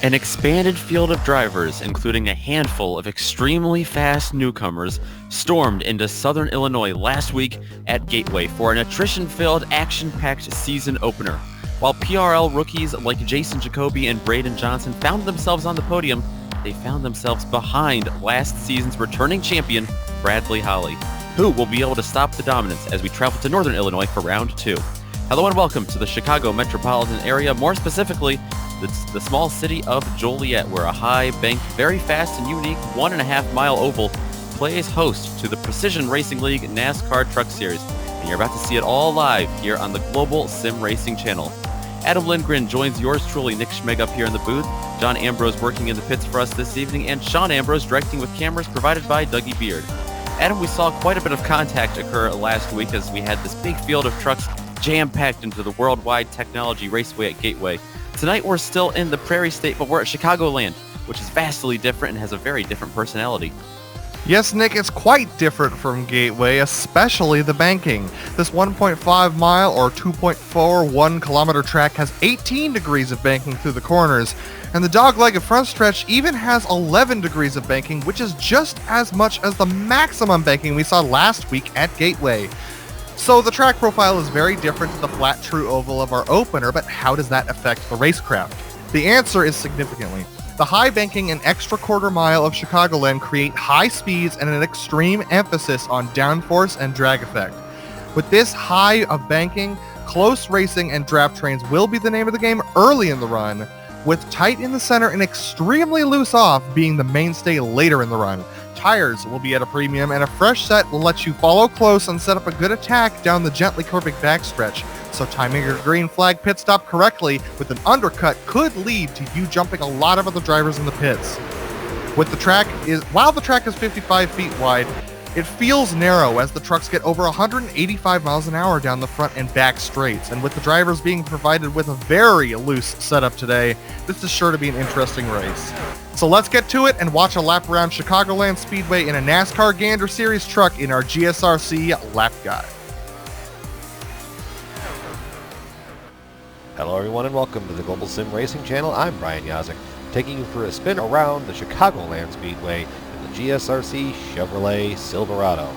An expanded field of drivers, including a handful of extremely fast newcomers, stormed into Southern Illinois last week at Gateway for an attrition-filled, action-packed season opener. While PRL rookies like Jason Jacoby and Braden Johnson found themselves on the podium, they found themselves behind last season's returning champion, Bradley Holly, who will be able to stop the dominance as we travel to Northern Illinois for round 2. Hello and welcome to the Chicago metropolitan area, more specifically, the small city of Joliet, where a high-banked, very fast and unique 1.5-mile oval plays host to the Precision Racing League NASCAR Truck Series. And you're about to see it all live here on the Global SimRacing Channel. Adam Lindgren joins yours truly, Nick Schmeg, up here in the booth. John Ambrose working in the pits for us this evening, and Sean Ambrose directing with cameras provided by Dougie Beard. Adam, we saw quite a bit of contact occur last week as we had this big field of trucks jam-packed into the Worldwide Technology Raceway at Gateway. Tonight we're still in the Prairie State, but we're at Chicagoland, which is vastly different and has a very different personality. Yes, Nick, it's quite different from Gateway, especially the banking. This 1.5 mile or 2.41 kilometer track has 18 degrees of banking through the corners, and the dog-legged front stretch even has 11 degrees of banking, which is just as much as the maximum banking we saw last week at Gateway. So the track profile is very different to the flat true oval of our opener, but how does that affect the racecraft? The answer is significantly. The high banking and extra quarter mile of Chicagoland create high speeds and an extreme emphasis on downforce and drag effect. With this high of banking, close racing and draft trains will be the name of the game early in the run, with tight in the center and extremely loose off being the mainstay later in the run. Tires will be at a premium, and a fresh set will let you follow close and set up a good attack down the gently curving backstretch. So timing your green flag pit stop correctly with an undercut could lead to you jumping a lot of other drivers in the pits. While the track is 55 feet wide, it feels narrow as the trucks get over 185 miles an hour down the front and back straights, and with the drivers being provided with a very loose setup today, this is sure to be an interesting race. So let's get to it and watch a lap around Chicagoland Speedway in a NASCAR Gander Series truck in our GSRC lap guide. Hello everyone and welcome to the Global Sim Racing Channel. I'm Brian Yazek, taking you for a spin around the Chicagoland Speedway in the GSRC Chevrolet Silverado.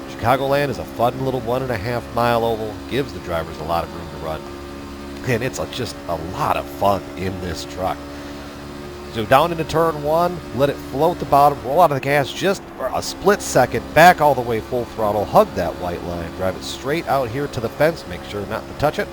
Chicagoland is a fun little 1.5 mile oval, gives the drivers a lot of room to run, and it's just a lot of fun in this truck. So down into turn 1, let it float the bottom, roll out of the gas just for a split second, back all the way full throttle, hug that white line, drive it straight out here to the fence, make sure not to touch it.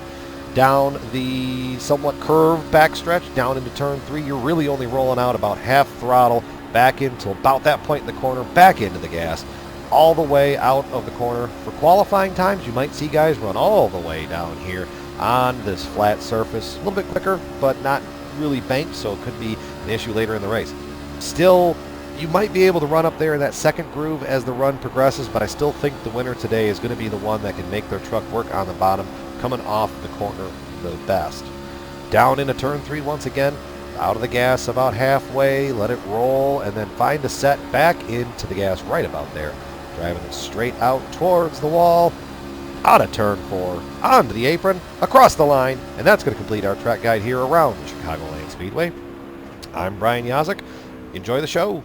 Down the somewhat curved backstretch, down into turn 3, you're really only rolling out about half throttle, back into about that point in the corner, back into the gas, all the way out of the corner. For qualifying times, you might see guys run all the way down here on this flat surface. A little bit quicker, but not really banked, so it could be an issue later in the race. Still, you might be able to run up there in that second groove as the run progresses, but I still think the winner today is going to be the one that can make their truck work on the bottom, coming off the corner the best. Down into turn 3 once again, out of the gas about halfway, let it roll, and then find a set back into the gas right about there. Driving it straight out towards the wall, out of turn 4, onto the apron, across the line, and that's going to complete our track guide here around the Chicagoland Speedway. I'm Brian Yazek. Enjoy the show.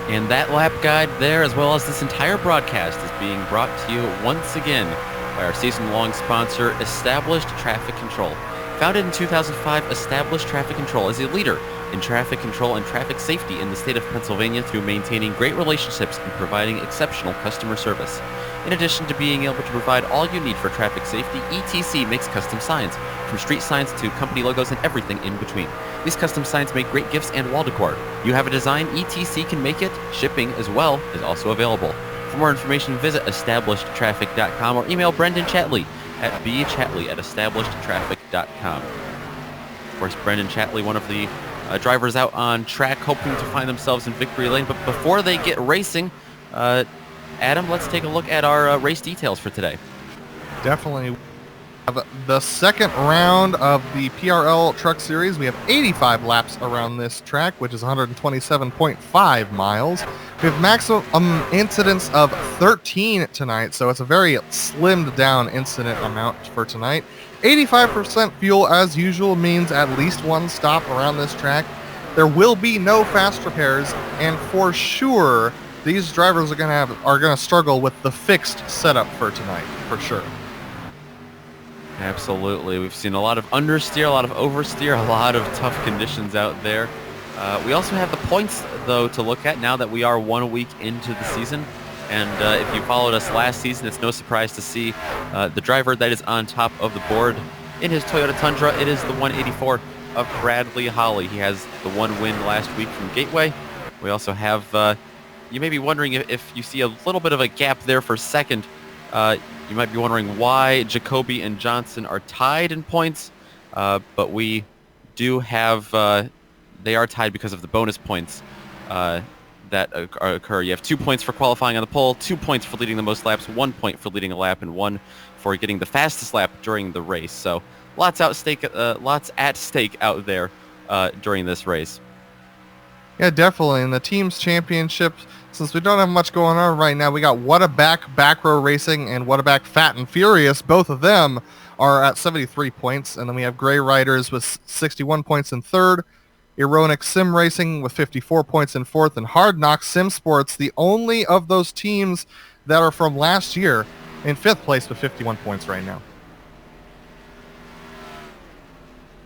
And that lap guide there, as well as this entire broadcast, is being brought to you once again by our season-long sponsor, Established Traffic Control. Founded in 2005, Established Traffic Control is a leader in traffic control and traffic safety in the state of Pennsylvania through maintaining great relationships and providing exceptional customer service. In addition to being able to provide all you need for traffic safety, ETC makes custom signs, from street signs to company logos and everything in between. These custom signs make great gifts and wall decor. You have a design, ETC can make it. Shipping as well is also available. For more information, visit establishedtraffic.com or email Brendan Chatley at bchatley@establishedtraffic.com. Of course, Brendan Chatley, one of the drivers out on track hoping to find themselves in victory lane. But before they get racing, Adam, let's take a look at our race details for today. Definitely. The second round of the PRL Truck Series. We have 85 laps around this track, which is 127.5 miles. We have maximum incidence of 13 tonight, so it's a very slimmed down incident amount for tonight. 85% fuel, as usual, means at least one stop around this track. There will be no fast repairs, and for sure, these drivers are gonna struggle with the fixed setup for tonight, for sure. Absolutely. We've seen a lot of understeer, a lot of oversteer, a lot of tough conditions out there. We also have the points, though, to look at now that we are 1 week into the season. And if you followed us last season, it's no surprise to see the driver that is on top of the board in his Toyota Tundra. It is the 184 of Bradley Holly. He has the one win last week from Gateway. We also have, you may be wondering if you see a little bit of a gap there for second. You might be wondering why Jacoby and Johnson are tied in points, but we do have, they are tied because of the bonus points that occur. You have 2 points for qualifying on the pole, 2 points for leading the most laps, 1 point for leading a lap, and 1 for getting the fastest lap during the race. So lots at stake out there during this race. Yeah, definitely. In the team's championships, since we don't have much going on right now, we got Whataback Back Row Racing and Whataback Fat and Furious. Both of them are at 73 points. And then we have Gray Riders with 61 points in third, Ironic Sim Racing with 54 points in fourth, and Hard Knock Sim Sports, the only of those teams that are from last year, in fifth place with 51 points right now.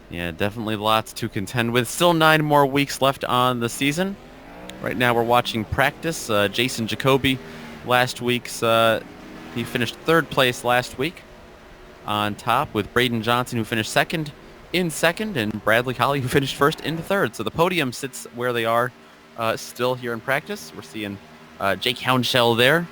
Yeah, definitely lots to contend with. Still 9 more weeks left on the season. Right now we're watching practice. Jason Jacoby, last week's, he finished third place last week on top, with Braden Johnson, who finished second, and Bradley Holly, who finished first in third. So the podium sits where they are still here in practice. We're seeing Jake Houndshell there.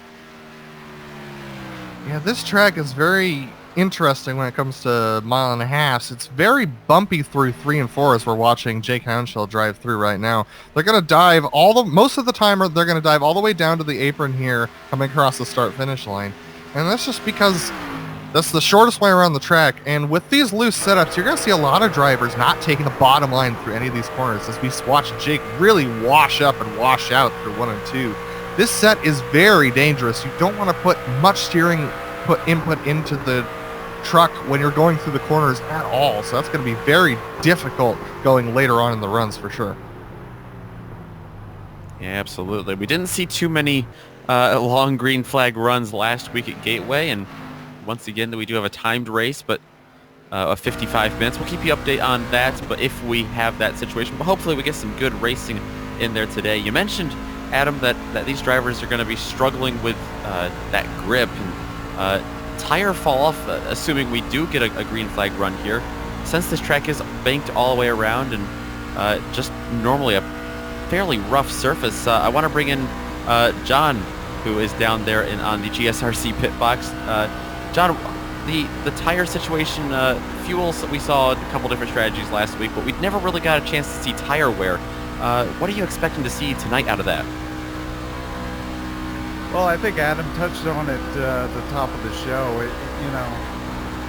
Yeah, this track is very interesting when it comes to mile and a half. It's very bumpy through 3 and 4 as we're watching Jake Houndshell drive through right now. They're going to dive most of the time they're going to dive all the way down to the apron here, coming across the start finish line. And that's just because that's the shortest way around the track. And with these loose setups, you're going to see a lot of drivers not taking the bottom line through any of these corners, as we watch Jake really wash up and wash out through 1 and 2. This set is very dangerous. You don't want to put much steering input into the truck when you're going through the corners at all, so that's going to be very difficult going later on in the runs for sure. Yeah, absolutely. We didn't see too many long green flag runs last week at Gateway, and once again we do have a timed race, but of 55 minutes. We'll keep you update on that, but if we have that situation, but hopefully we get some good racing in there today. You mentioned, Adam, that these drivers are going to be struggling with that grip and tire fall off, assuming we do get a green flag run here. Since this track is banked all the way around and just normally a fairly rough surface, I want to bring in John, who is down there on the GSRC pit box. John, the tire situation, fuels, we saw a couple different strategies last week, but we never really got a chance to see tire wear. What are you expecting to see tonight out of that? Well, I think Adam touched on it at the top of the show.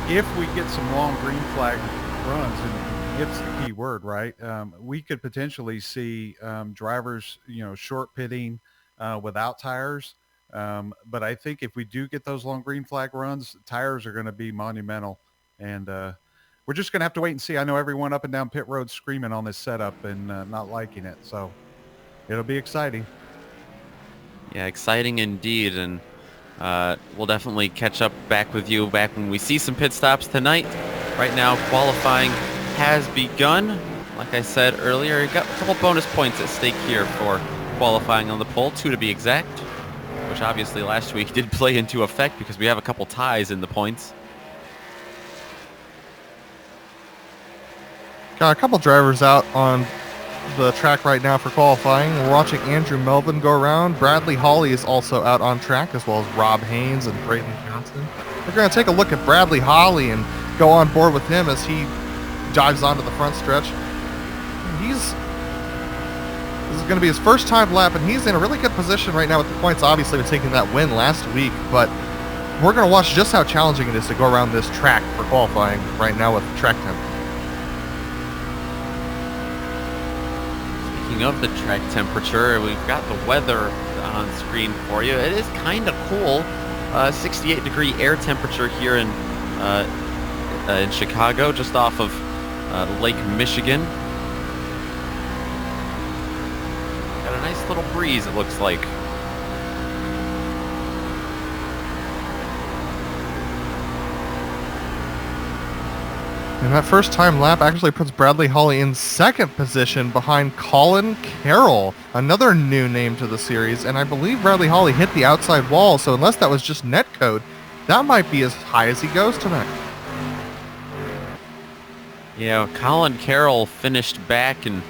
If we get some long green flag runs, and it's the key word, right? We could potentially see drivers, short pitting without tires. But I think if we do get those long green flag runs, tires are going to be monumental. And we're just going to have to wait and see. I know everyone up and down pit road screaming on this setup and not liking it. So it'll be exciting. Yeah, exciting indeed, and we'll definitely catch up back with you back when we see some pit stops tonight. Right now, qualifying has begun. Like I said earlier, you got a couple bonus points at stake here for qualifying on the pole, 2 to be exact, which obviously last week did play into effect because we have a couple ties in the points. Got a couple drivers out on the track right now for qualifying. We're watching Andrew Melvin go around. Bradley Holly is also out on track, as well as Rob Haynes and Brayton Johnson. We're going to take a look at Bradley Holly and go on board with him as he dives onto the front stretch. This is going to be his first time lap, and he's in a really good position right now with the points, obviously, with taking that win last week. But we're going to watch just how challenging it is to go around this track for qualifying right now with the track temp. Speaking of the track temperature, we've got the weather on screen for you. It is kind of cool. 68-degree air temperature here in Chicago, just off of Lake Michigan. Got a nice little breeze, it looks like. And that first time lap actually puts Bradley Hawley in second position behind Colin Carroll, another new name to the series. And I believe Bradley Hawley hit the outside wall, so unless that was just netcode, that might be as high as he goes tonight. Yeah, Colin Carroll finished back and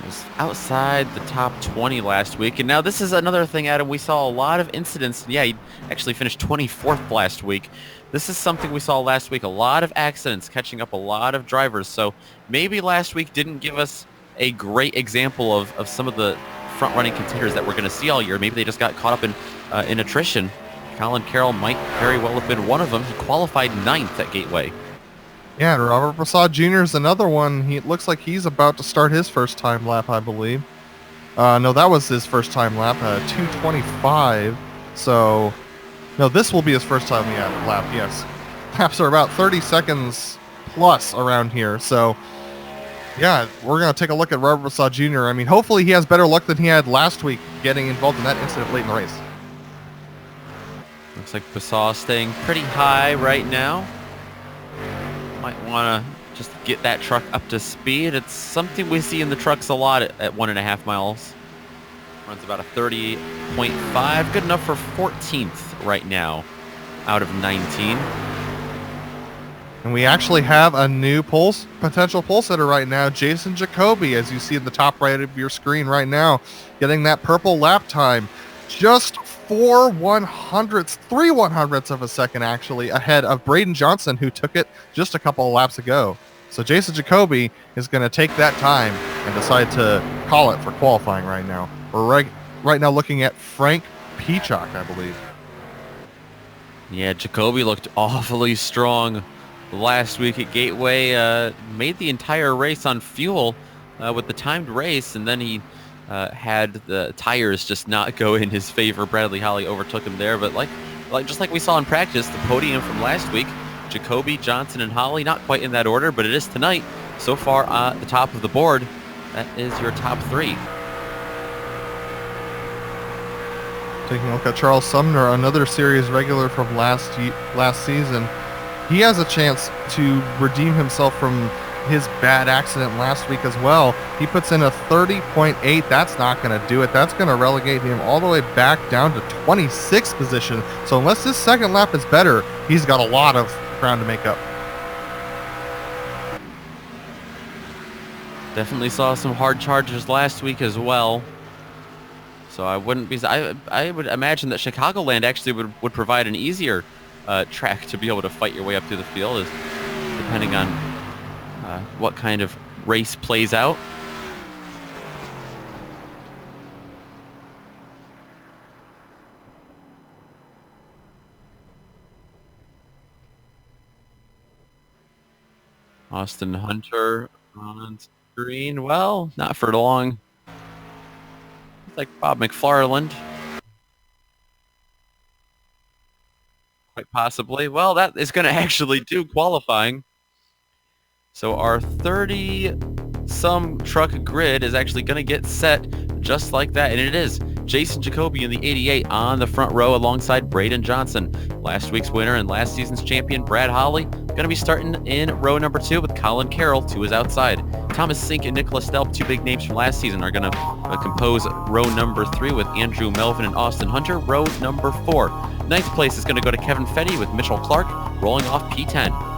was outside the top 20 last week. And now this is another thing, Adam. We saw a lot of incidents. Yeah, he actually finished 24th last week. This is something we saw last week. A lot of accidents, catching up a lot of drivers. So maybe last week didn't give us a great example of some of the front-running contenders that we're going to see all year. Maybe they just got caught up in attrition. Colin Carroll might very well have been one of them. He qualified 9th at Gateway. Yeah, and Robert Prasad Jr. is another one. He looks like he's about to start his first time lap, I believe. No, that was his first time lap, 2:25. So, no, this will be his first time lap, yes. Laps are about 30 seconds plus around here. So, yeah, we're going to take a look at Robert Prasad Jr. I mean, hopefully he has better luck than he had last week getting involved in that incident late in the race. Looks like Prasad staying pretty high right now. Might want to just get that truck up to speed. It's something we see in the trucks a lot at 1.5 miles. Runs about a 30.5. Good enough for 14th right now out of 19. And we actually have a new potential pole sitter right now, Jason Jacoby, as you see in the top right of your screen right now, getting that purple lap time. Just 3/100ths of a second actually ahead of Braden Johnson, who took it just a couple of laps ago. So Jason Jacoby is going to take that time and decide to call it for qualifying right now. We're right now looking at Frank Peacock, I believe. Yeah, Jacoby looked awfully strong last week at Gateway. Made the entire race on fuel with the timed race, and then he had the tires just not go in his favor. Bradley Hawley overtook him there, but just like we saw in practice, the podium from last week, Jacoby, Johnson, and Hawley, not quite in that order, but it is tonight. So far at the top of the board, that is your top 3. Taking a look at Charles Sumner, another series regular from last season. He has a chance to redeem himself from his bad accident last week as well. He puts in a 30.8. That's not going to do it. That's going to relegate him all the way back down to 26th position. So unless his second lap is better, he's got a lot of ground to make up. Definitely saw some hard chargers last week as well. So I wouldn't be. I would imagine that Chicagoland actually would provide an easier track to be able to fight your way up through the field, depending on what kind of race plays out. Austin Hunter on screen. Well, not for long. It's like Bob McFarland. Quite possibly. Well, that is going to actually do qualifying. So our 30-some truck grid is actually going to get set just like that. And it is Jason Jacoby in the 88 on the front row alongside Braden Johnson. Last week's winner and last season's champion, Brad Hawley, going to be starting in row number 2 with Colin Carroll to his outside. Thomas Sink and Nicholas Stelp, 2 big names from last season, are going to compose row number 3 with Andrew Melvin and Austin Hunter. Row number 4. 9th place is going to go to Kevin Fetty with Mitchell Clark rolling off P10.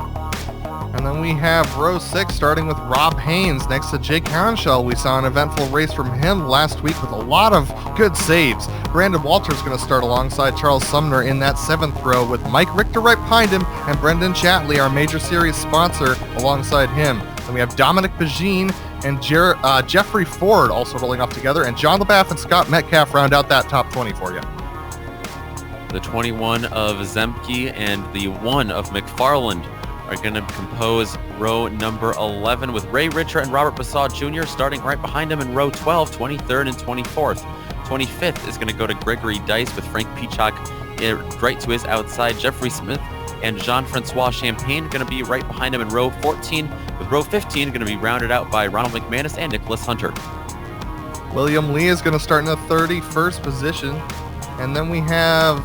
And then we have row 6 starting with Rob Haynes next to Jake Hounshell. We saw an eventful race from him last week with a lot of good saves. Brandon Walters going to start alongside Charles Sumner in that 7th row with Mike Richter right behind him and Brendan Chatley, our major series sponsor, alongside him. Then we have Dominic Pagine and Jeffrey Ford also rolling off together, and John LeBaff and Scott Metcalf round out that top 20 for you. The 21 of Zemke and the 1 of McFarland are going to compose row number 11, with Ray Richer and Robert Basaw Jr. starting right behind him in row 12, 23rd and 24th. 25th is going to go to Gregory Dice, with Frank Peacock right to his outside. Jeffrey Smith and Jean-Francois Champagne going to be right behind him in row 14, with row 15 going to be rounded out by Ronald McManus and Nicholas Hunter. William Lee is going to start in the 31st position. And then we have,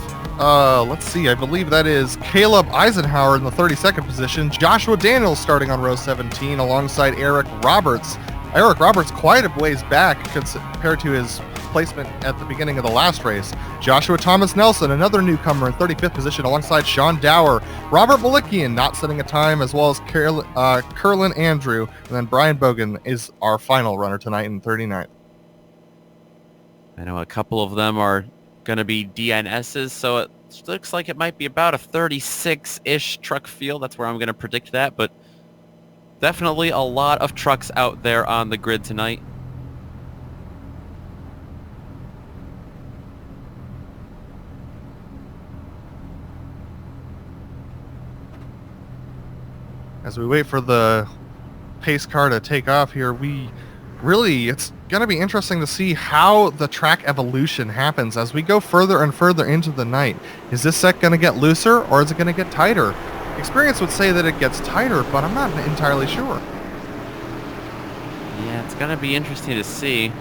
let's see, I believe that is Caleb Eisenhower in the 32nd position. Joshua Daniels starting on row 17 alongside Eric Roberts. Eric Roberts quite a ways back compared to his placement at the beginning of the last race. Joshua Thomas Nelson, another newcomer in 35th position alongside Sean Dower. Robert Malikian not setting a time, as well as Curlin Andrew. And then Brian Bogan is our final runner tonight in 39th. I know a couple of them are going to be DNSs, so it looks like it might be about a 36-ish truck field. That's where I'm going to predict that, but definitely a lot of trucks out there on the grid tonight. As we wait for the pace car to take off here, it's going to be interesting to see how the track evolution happens as we go further and further into the night. Is this set going to get looser, or is it going to get tighter? Experience would say that it gets tighter, but I'm not entirely sure. Yeah, it's going to be interesting to see.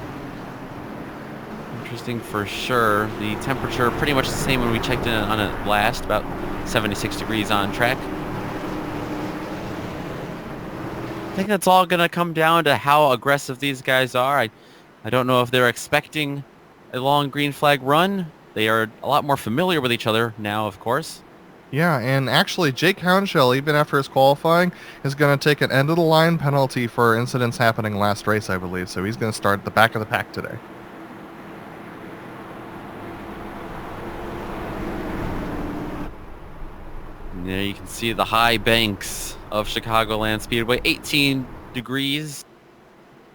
Interesting for sure. The temperature pretty much the same when we checked in on it last, about 76 degrees on track. I think that's all going to come down to how aggressive these guys are. I don't know if they're expecting a long green flag run. They are a lot more familiar with each other now, of course. Yeah, and actually Jake Hounshell, even after his qualifying, is going to take an end-of-the-line penalty for incidents happening last race, I believe. So he's going to start at the back of the pack today. And there you can see the high banks of Chicagoland Speedway. 18 degrees,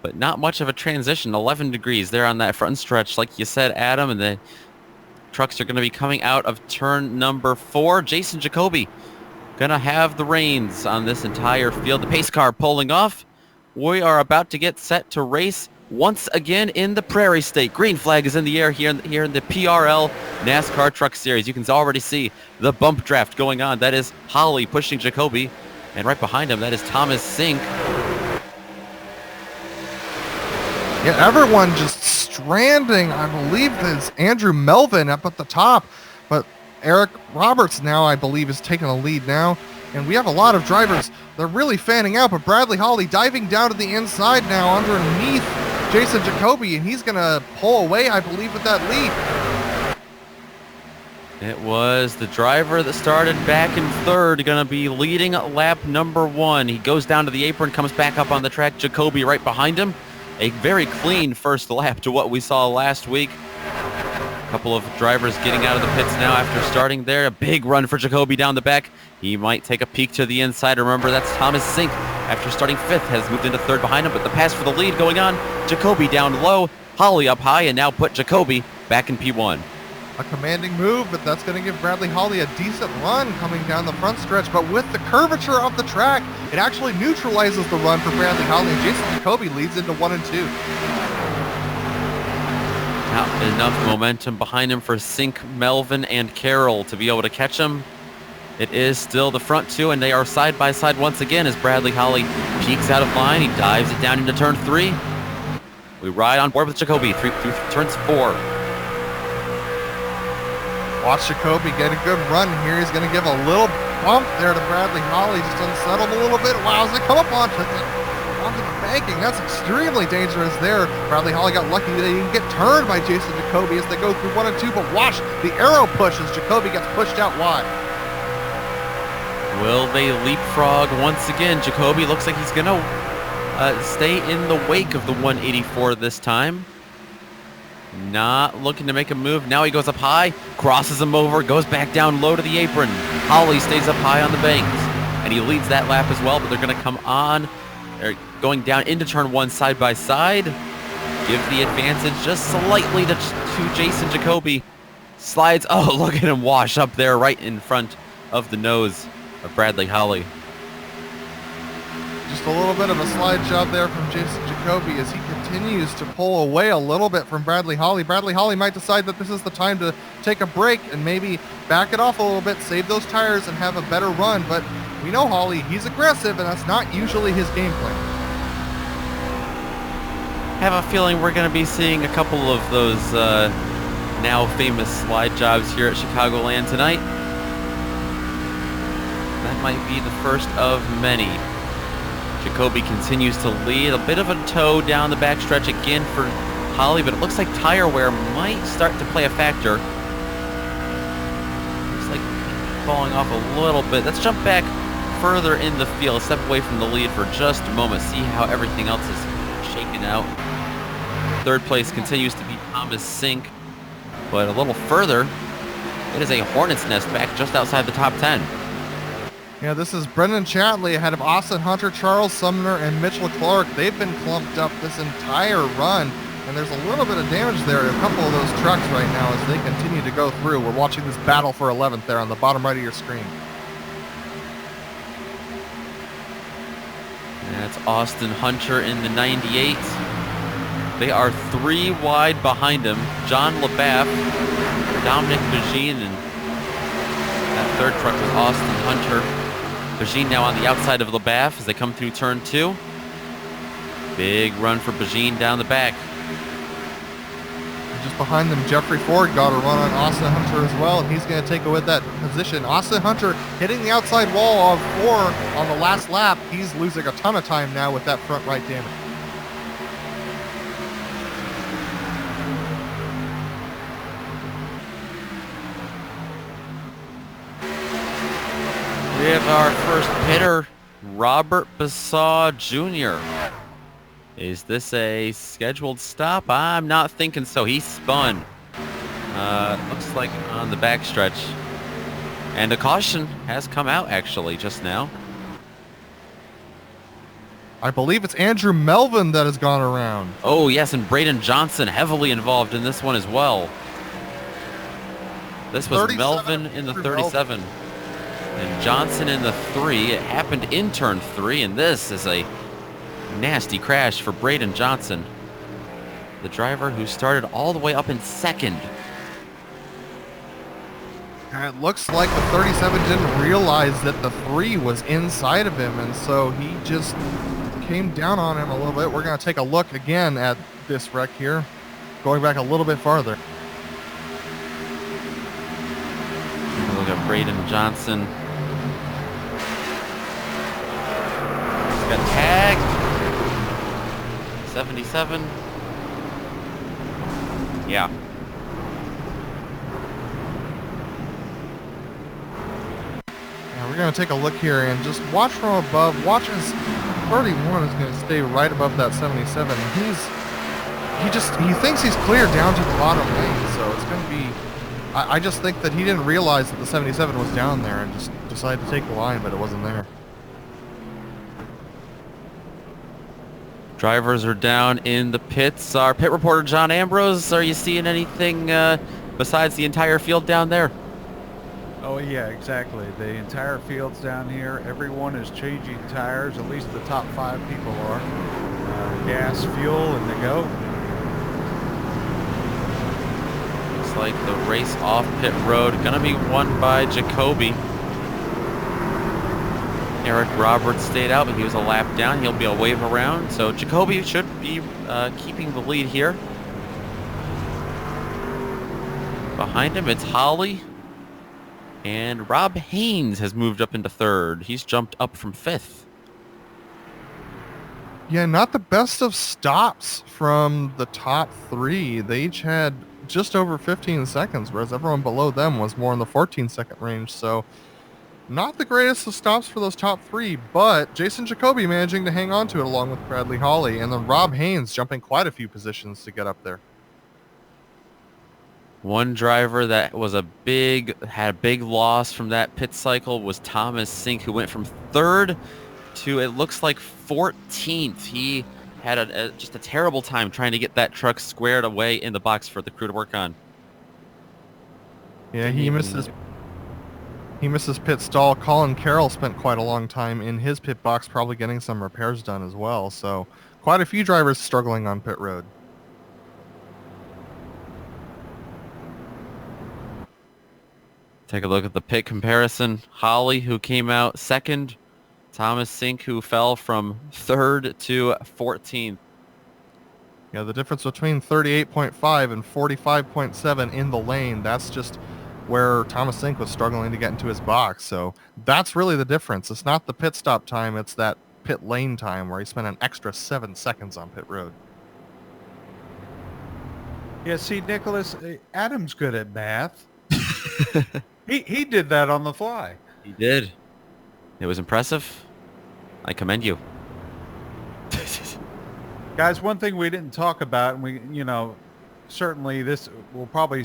but not much of a transition. 11 degrees there on that front stretch, like you said, Adam, and the trucks are going to be coming out of turn number 4. Jason Jacoby going to have the reins on this entire field. The pace car pulling off. We are about to get set to race once again in the Prairie State. Green flag is in the air here in the PRL NASCAR Truck Series. You can already see the bump draft going on. That is Holly pushing Jacoby. And right behind him, that is Thomas Sink. Yeah, everyone just stranding. I believe it's Andrew Melvin up at the top. But Eric Roberts now, I believe, is taking the lead now. And we have a lot of drivers. They're really fanning out. But Bradley Holly diving down to the inside now underneath Jason Jacoby. And he's going to pull away, I believe, with that lead. It was the driver that started back in third, going to be leading lap number 1. He goes down to the apron, comes back up on the track. Jacoby right behind him. A very clean first lap to what we saw last week. A couple of drivers getting out of the pits now after starting there. A big run for Jacoby down the back. He might take a peek to the inside. Remember, that's Thomas Sink. After starting 5th, has moved into 3rd behind him, but the pass for the lead going on. Jacoby down low, Holly up high, and now put Jacoby back in P1. A commanding move, but that's going to give Bradley Holly a decent run coming down the front stretch. But with the curvature of the track, it actually neutralizes the run for Bradley Holly, and Jason Jacoby leads into 1 and 2. Not enough momentum behind him for Sink, Melvin, and Carroll to be able to catch him. It is still the front 2, and they are side by side once again as Bradley Holly peeks out of line. He dives it down into turn 3. We ride on board with Jacoby through turns 4. Watch Jacoby get a good run here. He's going to give a little bump there to Bradley Holly. Just unsettled a little bit. Wow, as they come up onto the banking. That's extremely dangerous there. Bradley Holly got lucky that he didn't get turned by Jason Jacoby as they go through 1 and 2. But watch the arrow push as Jacoby gets pushed out wide. Will they leapfrog once again? Jacoby looks like he's going to stay in the wake of the 184 this time. Not looking to make a move. Now he goes up high, crosses him over, goes back down low to the apron. Holly stays up high on the banks, and he leads that lap as well, but they're going to come on. They're going down into turn 1 side by side. Give the advantage just slightly to Jason Jacoby. Slides. Oh, look at him wash up there right in front of the nose of Bradley Holly. Just a little bit of a slide job there from Jason Jacoby as he continues to pull away a little bit from Bradley Holly. Bradley Holly might decide that this is the time to take a break and maybe back it off a little bit, save those tires, and have a better run. But we know Holly, he's aggressive, and that's not usually his game plan. Have a feeling we're going to be seeing a couple of those now famous slide jobs here at Chicagoland tonight. That might be the first of many. Jacoby continues to lead. A bit of a tow down the backstretch again for Holly, but it looks like tire wear might start to play a factor. Looks like falling off a little bit. Let's jump back further in the field, step away from the lead for just a moment, see how everything else is shaken out. Third place continues to be Thomas Sink, but a little further, it is a hornet's nest back just outside the top 10. Yeah, this is Brendan Chatley ahead of Austin Hunter, Charles Sumner, and Mitchell Clark. They've been clumped up this entire run, and there's a little bit of damage there to a couple of those trucks right now as they continue to go through. We're watching this battle for 11th there on the bottom right of your screen. That's Austin Hunter in the 98. They are 3 wide behind him. John LaBaff, Dominic Bajin, and that third truck was Austin Hunter. Bajin now on the outside of LaBaff as they come through turn 2. Big run for Bajin down the back. Just behind them, Jeffrey Ford got a run on Austin Hunter as well, and he's going to take away that position. Austin Hunter hitting the outside wall of 4 on the last lap. He's losing a ton of time now with that front right damage. We have our first hitter, Robert Basaw Jr. Is this a scheduled stop? I'm not thinking so. He spun. Looks like on the backstretch. And a caution has come out actually just now. I believe it's Andrew Melvin that has gone around. Oh yes, and Braden Johnson heavily involved in this one as well. This was Melvin in the 37. And Johnson in the 3. It happened in turn 3, and this is a nasty crash for Braden Johnson, the driver who started all the way up in second. And it looks like the 37 didn't realize that the 3 was inside of him, and so he just came down on him a little bit. We're going to take a look again at this wreck here, going back a little bit farther. Look at Braden Johnson. He's got tagged. 77. Yeah. Now we're going to take a look here and just watch from above. Watch as 31 is going to stay right above that 77. And he thinks he's clear down to the bottom lane, so it's going to be. I just think that he didn't realize that the 77 was down there and just decided to take the line, but it wasn't there. Drivers are down in the pits. Our pit reporter, John Ambrose, are you seeing anything besides the entire field down there? Oh yeah, exactly. The entire field's down here. Everyone is changing tires. At least the top 5 people are. Gas, fuel, and they go. Looks like the race off pit road gonna be won by Jacoby. Eric Roberts stayed out, but he was a lap down. He'll be a wave around, so Jacoby should be keeping the lead here. Behind him, it's Holly. And Rob Haynes has moved up into 3rd. He's jumped up from 5th. Yeah, not the best of stops from the top 3. They each had just over 15 seconds, whereas everyone below them was more in the 14-second range. So not the greatest of stops for those top 3, but Jason Jacoby managing to hang on to it along with Bradley Holly, and then Rob Haynes jumping quite a few positions to get up there. One driver that was had a big loss from that pit cycle was Thomas Sink, who went from 3rd to, it looks like, 14th. He had just a terrible time trying to get that truck squared away in the box for the crew to work on. Yeah, he misses pit stall. Colin Carroll spent quite a long time in his pit box, probably getting some repairs done as well. So quite a few drivers struggling on pit road. Take a look at the pit comparison. Holly, who came out second. Thomas Sink, who fell from 3rd to 14th. Yeah, the difference between 38.5 and 45.7 in the lane, that's just where Thomas Sink was struggling to get into his box. So that's really the difference. It's not the pit stop time, it's that pit lane time where he spent an extra 7 seconds on pit road. Yeah, see, Nicholas, Adam's good at math. He did that on the fly. He did. It was impressive. I commend you. Guys, one thing we didn't talk about, and certainly this will probably,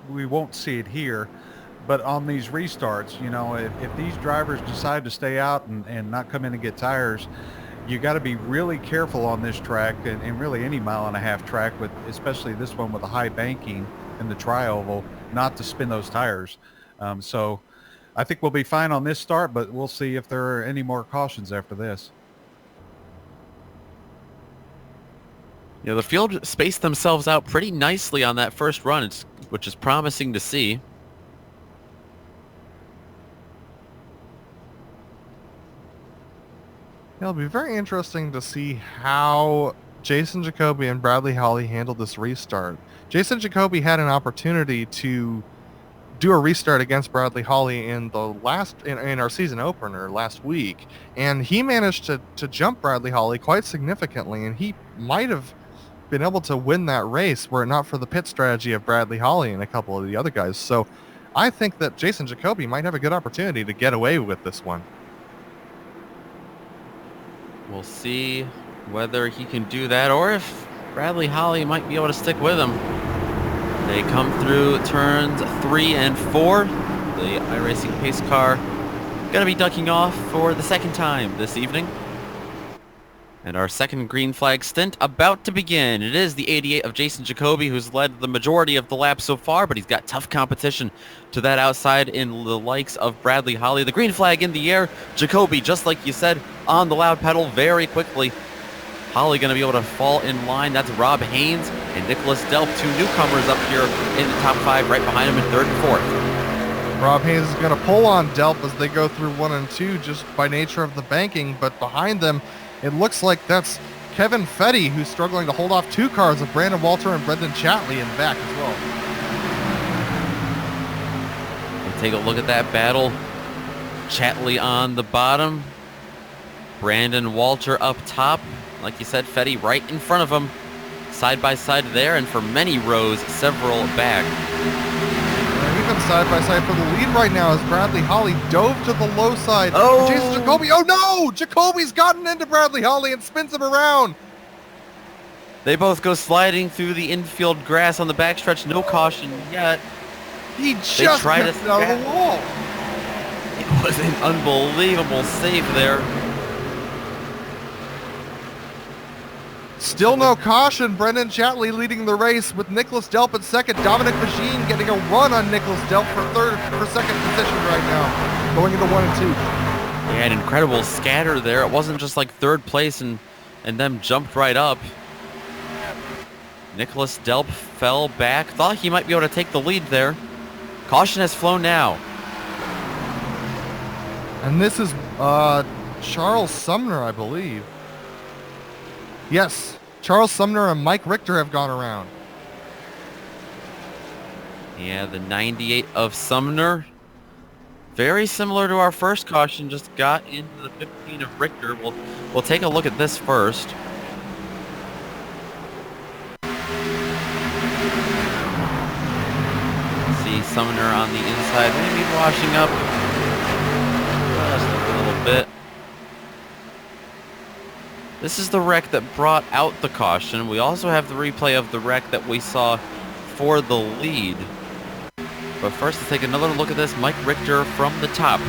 we won't see it here, but on these restarts, if these drivers decide to stay out and not come in and get tires, you got to be really careful on this track and really any mile-and-a-half track, with especially this one with a high banking and the tri-oval, not to spin those tires. So I think we'll be fine on this start, but we'll see if there are any more cautions after this. The field spaced themselves out pretty nicely on that first run, which is promising to see. It'll be very interesting to see how Jason Jacoby and Bradley Holly handled this restart. Jason Jacoby had an opportunity to do a restart against Bradley Holly in our season opener last week, and he managed to jump Bradley Holly quite significantly, and he might have been able to win that race were it not for the pit strategy of Bradley Holly and a couple of the other guys. So I think that Jason Jacoby might have a good opportunity to get away with this one. We'll see whether he can do that or if Bradley Holly might be able to stick with him. They come through turns 3 and 4. The iRacing pace car going to be ducking off for the second time this evening. And our second green flag stint about to begin. It is the 88 of Jason Jacoby, who's led the majority of the laps so far, but he's got tough competition to that outside in the likes of Bradley Holly. The green flag in the air. Jacoby, just like you said, on the loud pedal very quickly. Holly going to be able to fall in line. That's Rob Haynes and Nicholas Delp, 2 newcomers up here in the top 5, right behind him in 3rd and 4th. Rob Haynes is going to pull on Delp as they go through 1 and 2 just by nature of the banking, but behind them, it looks like that's Kevin Fetty, who's struggling to hold off 2 cars of Brandon Walter and Brendan Chatley in the back as well. We'll take a look at that battle. Chatley on the bottom. Brandon Walter up top. Like you said, Fetty right in front of him. Side by side there, and for many rows, several back. Even side by side for the lead right now as Bradley Holly dove to the low side. Oh! Jason Jacoby, oh no! Jacoby's gotten into Bradley Holly and spins him around. They both go sliding through the infield grass on the backstretch. No caution yet. He just tried gets out of the wall. It was an unbelievable save there. Still no caution. Brendan Chatley leading the race with Nicholas Delp at second. Dominic Magine getting a run on Nicholas Delp for second position right now, going into 1 and 2. They had incredible scatter there. It wasn't just like 3rd place and them jumped right up. Nicholas Delp fell back. Thought he might be able to take the lead there. Caution has flown now. And this is Charles Sumner, I believe. Yes, Charles Sumner and Mike Richter have gone around. Yeah, the 98 of Sumner. Very similar to our first caution, just got into the 15 of Richter. We'll take a look at this first. See Sumner on the inside, maybe washing up just a little bit. This is the wreck that brought out the caution. We also have the replay of the wreck that we saw for the lead. But first, let's take another look at this. Mike Richter from the top.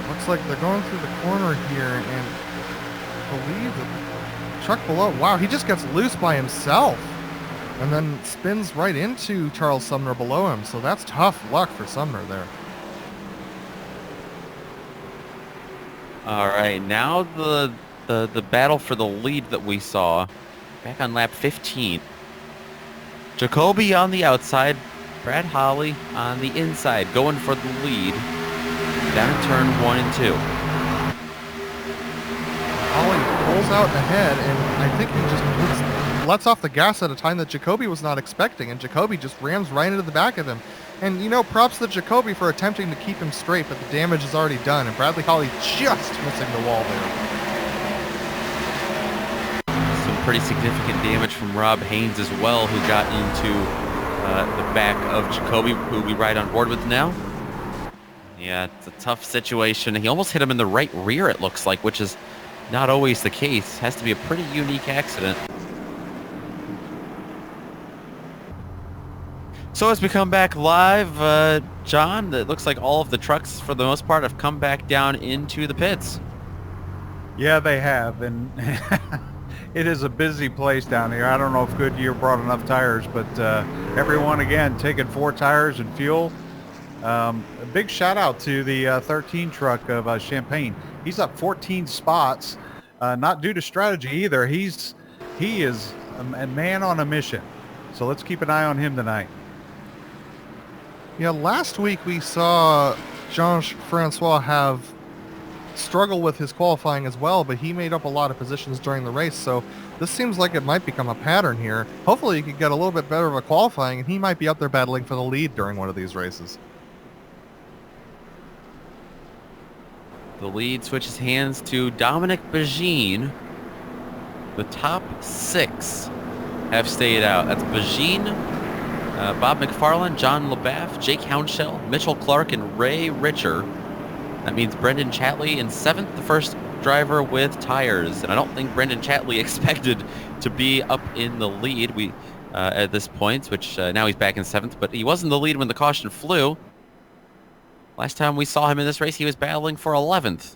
Looks like they're going through the corner here, and I believe the truck below. Wow, he just gets loose by himself. and then spins right into Charles Sumner below him. So that's tough luck for Sumner there. All right, now the battle for the lead that we saw back on lap 15. Jacoby on the outside, Brad Holly on the inside, going for the lead down in turn 1 and 2. Holly pulls out ahead, and I think he just lets off the gas at a time that Jacoby was not expecting, and Jacoby just rams right into the back of him. And, you know, props to Jacoby for attempting to keep him straight, but the damage is already done, and Bradley Holly just missing the wall there. Some pretty significant damage from Rob Haynes as well, who got into the back of Jacoby, who we ride on board with now. Yeah, it's a tough situation. He almost hit him in the right rear, it looks like, which is not always the case. Has to be a pretty unique accident. So as we come back live, John, it looks like all of the trucks, for the most part, have come back down into the pits. Yeah, they have, and it is a busy place down here. I don't know if Goodyear brought enough tires, but everyone, again, taking 4 tires and fuel. A big shout out to the 13 truck of Champagne. He's up 14 spots, not due to strategy either. He is a man on a mission. So let's keep an eye on him tonight. Yeah, last week we saw Jean-Francois have struggle with his qualifying as well, but he made up a lot of positions during the race, so this seems like it might become a pattern here. Hopefully he could get a little bit better of a qualifying, and he might be up there battling for the lead during one of these races. The lead switches hands to Dominic Bagine. The top 6 have stayed out. That's Bagine, Bob McFarland, John LeBaff, Jake Hounshell, Mitchell Clark, and Ray Richer. That means Brendan Chatley in 7th, the first driver with tires. And I don't think Brendan Chatley expected to be up in the lead at this point, which now he's back in 7th, but he was in the lead when the caution flew. Last time we saw him in this race, he was battling for 11th.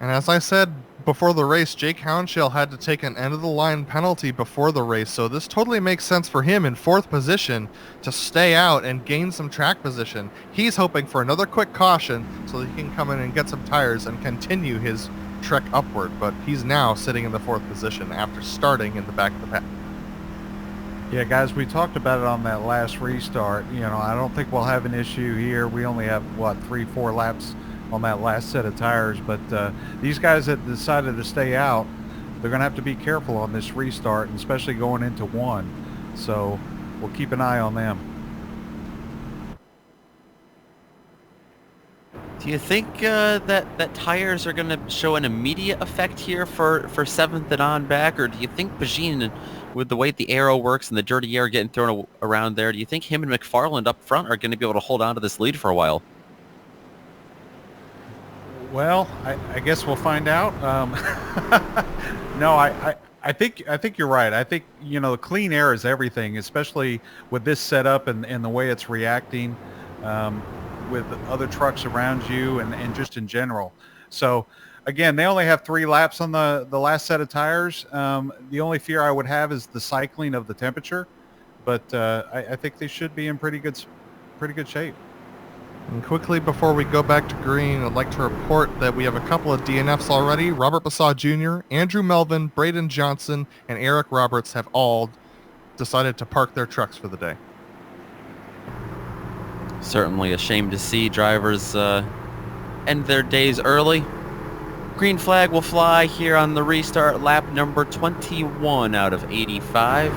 And as I said before the race, Jake Hounshell had to take an end-of-the-line penalty before the race, so this totally makes sense for him in 4th position to stay out and gain some track position. He's hoping for another quick caution so that he can come in and get some tires and continue his trek upward, but he's now sitting in the 4th position after starting in the back of the pack. Yeah, guys, we talked about it on that last restart. You know, I don't think we'll have an issue here. We only have, 3-4 laps on that last set of tires, but these guys that decided to stay out, they're going to have to be careful on this restart, and especially going into 1. So we'll keep an eye on them. Do you think that tires are going to show an immediate effect here for 7th and on back, or do you think Bagine, with the way the aero works and the dirty air getting thrown around there, do you think him and McFarland up front are going to be able to hold on to this lead for a while? Well, I guess we'll find out. No, I think you're right. I think, the clean air is everything, especially with this setup and the way it's reacting with other trucks around you and just in general. So, again, they only have 3 laps on the last set of tires. The only fear I would have is the cycling of the temperature, but I think they should be in pretty good shape. And quickly before we go back to green, I'd like to report that we have a couple of DNFs already. Robert Basaw Jr., Andrew Melvin, Braden Johnson, and Eric Roberts have all decided to park their trucks for the day. Certainly a shame to see drivers end their days early. Green flag will fly here on the restart, lap number 21 out of 85.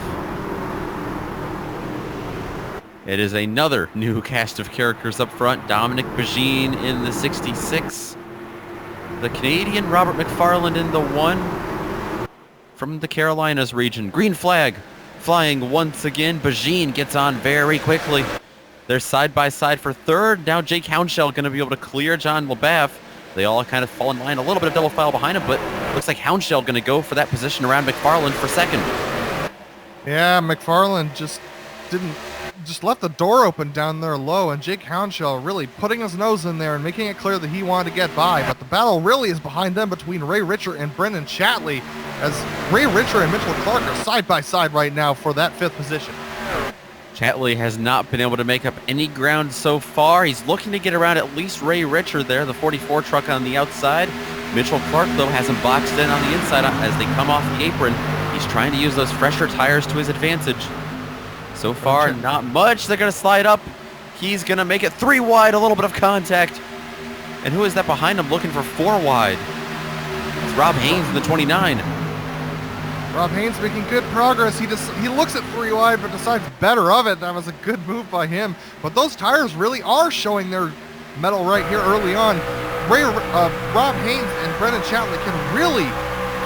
It is another new cast of characters up front. Dominic Bagine in the 66. The Canadian Robert McFarland in the 1. From the Carolinas region. Green flag flying once again. Bagine gets on very quickly. They're side by side for 3rd. Now Jake Hounshell going to be able to clear John LeBaff. They all kind of fall in line. A little bit of double file behind him, but looks like Hounshell going to go for that position around McFarland for 2nd. Yeah, McFarland just left the door open down there low, and Jake Hounshell really putting his nose in there and making it clear that he wanted to get by, but the battle really is behind them between Ray Richer and Brendan Chatley. as Ray Richer and Mitchell Clark are side by side right now for that 5th position. Chatley has not been able to make up any ground so far. He's looking to get around at least Ray Richer there, the 44 truck on the outside. Mitchell Clark, though, has him boxed in on the inside as they come off the apron. He's trying to use those fresher tires to his advantage. So far, not much. They're going to slide up. He's going to make it 3 wide, a little bit of contact. And who is that behind him looking for 4 wide? It's Rob Haynes in the 29. Rob Haynes making good progress. He looks at 3 wide, but decides better of it. That was a good move by him. But those tires really are showing their mettle right here early on. Rob Haynes and Brendan Chatley can really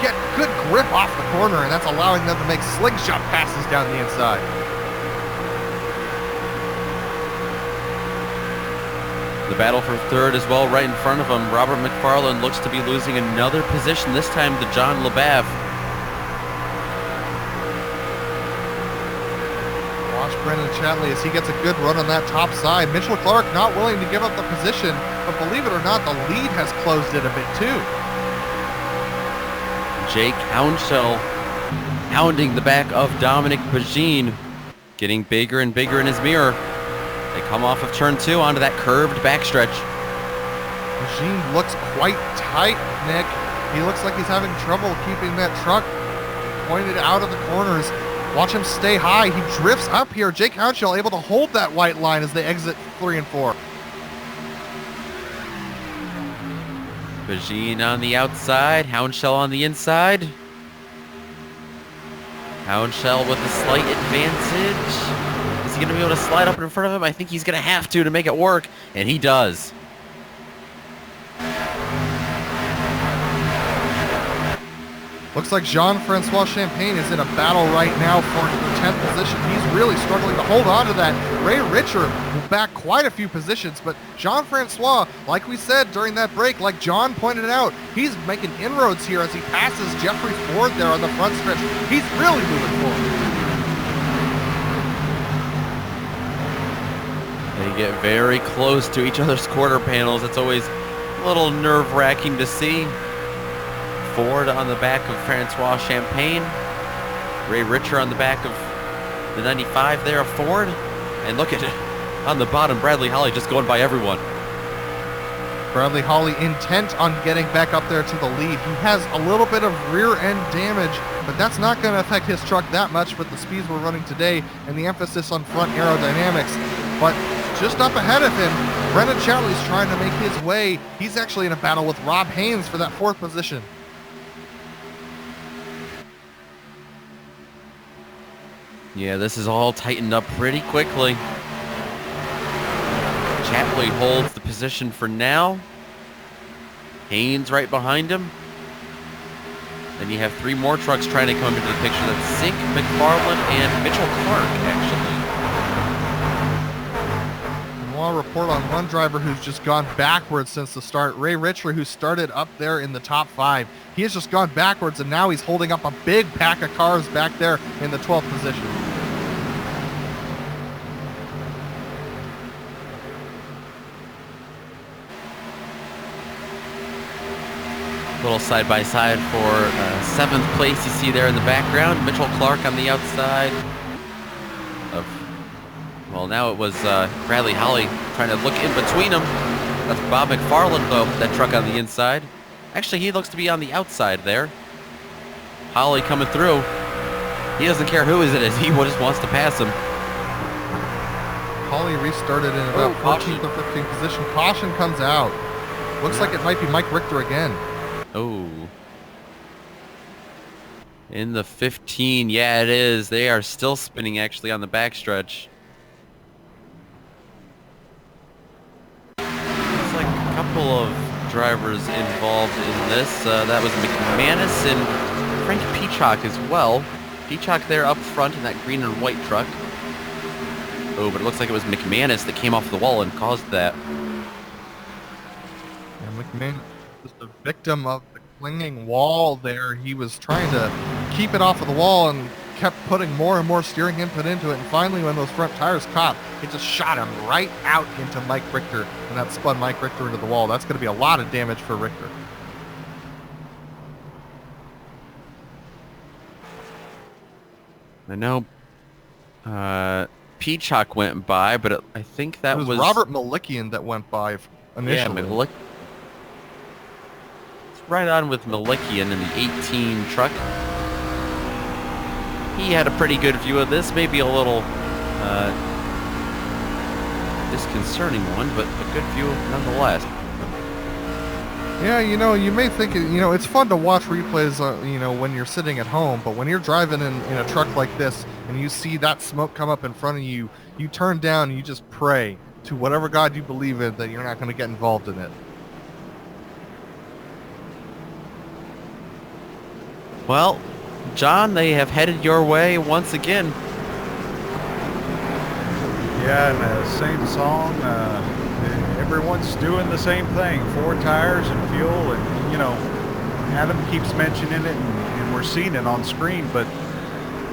get good grip off the corner, and that's allowing them to make slingshot passes down the inside. The battle for 3rd as well right in front of him. Robert McFarland looks to be losing another position, this time to John LeBav. Watch Brendan Chatley as he gets a good run on that top side. Mitchell Clark not willing to give up the position, but believe it or not, the lead has closed it a bit too. Jake Hounshell hounding the back of Dominic Pagine, getting bigger and bigger in his mirror. They come off of turn 2 onto that curved backstretch. Pagine looks quite tight, Nick. He looks like he's having trouble keeping that truck pointed out of the corners. Watch him stay high. He drifts up here. Jake Hounshell able to hold that white line as they exit 3 and 4. Pagine on the outside, Hounshell on the inside. Hounshell with a slight advantage. Is he going to be able to slide up in front of him? I think he's going to have to make it work, and he does. Looks like Jean-Francois Champagne is in a battle right now for the 10th position. He's really struggling to hold on to that. Ray Richer will back quite a few positions, but Jean-Francois, like we said during that break, like John pointed out, he's making inroads here as he passes Jeffrey Ford there on the front stretch. He's really moving forward. They get very close to each other's quarter panels. It's always a little nerve-wracking to see. Ford on the back of Francois Champagne. Ray Richer on the back of the 95 there of Ford. And look at it on the bottom, Bradley Holly just going by everyone. Bradley Holly intent on getting back up there to the lead. He has a little bit of rear end damage, but that's not going to affect his truck that much with the speeds we're running today and the emphasis on front aerodynamics. But just up ahead of him, Brendan Chatley's trying to make his way. He's actually in a battle with Rob Haynes for that 4th position. Yeah, this is all tightened up pretty quickly. Chatley holds the position for now. Haynes right behind him. Then you have 3 more trucks trying to come into the picture. That's Zink, McFarland, and Mitchell Clark, actually. And I'll report on one driver who's just gone backwards since the start. Ray Richer, who started up there in the top 5. He has just gone backwards, and now he's holding up a big pack of cars back there in the 12th position. Little side-by-side for 7th place you see there in the background. Mitchell Clark on the outside of, well, now it was Bradley Holly trying to look in between them. That's Bob McFarland, though, that truck on the inside. Actually, he looks to be on the outside there. Holly coming through. He doesn't care who it is. He just wants to pass him. Holly restarted in about 14th or 15th position. Caution comes out. Looks like it might be Mike Richter again. Oh. In the 15, yeah, it is. They are still spinning, actually, on the backstretch. Looks like a couple of drivers involved in this. That was McManus and Frank Peacock as well. Peacock there up front in that green and white truck. Oh, but it looks like it was McManus that came off the wall and caused that. Yeah, McManus was the victim of the clinging wall there. He was trying to keep it off of the wall and kept putting more and more steering input into it. And finally, when those front tires caught, it just shot him right out into Mike Richter, and that spun Mike Richter into the wall. That's going to be a lot of damage for Richter. I know Peacock went by, but I think that It was Robert Malikian that went by initially. Yeah, it's right on with Malikian in the 18 truck. He had a pretty good view of this, maybe a little disconcerting one, but a good view nonetheless. Yeah, you may think, it's fun to watch replays, when you're sitting at home, but when you're driving in a truck like this and you see that smoke come up in front of you, you turn down and you just pray to whatever God you believe in that you're not going to get involved in it. Well, John, they have headed your way once again. Yeah, and the same song. Everyone's doing the same thing. 4 tires and fuel, and Adam keeps mentioning it, and we're seeing it on screen. But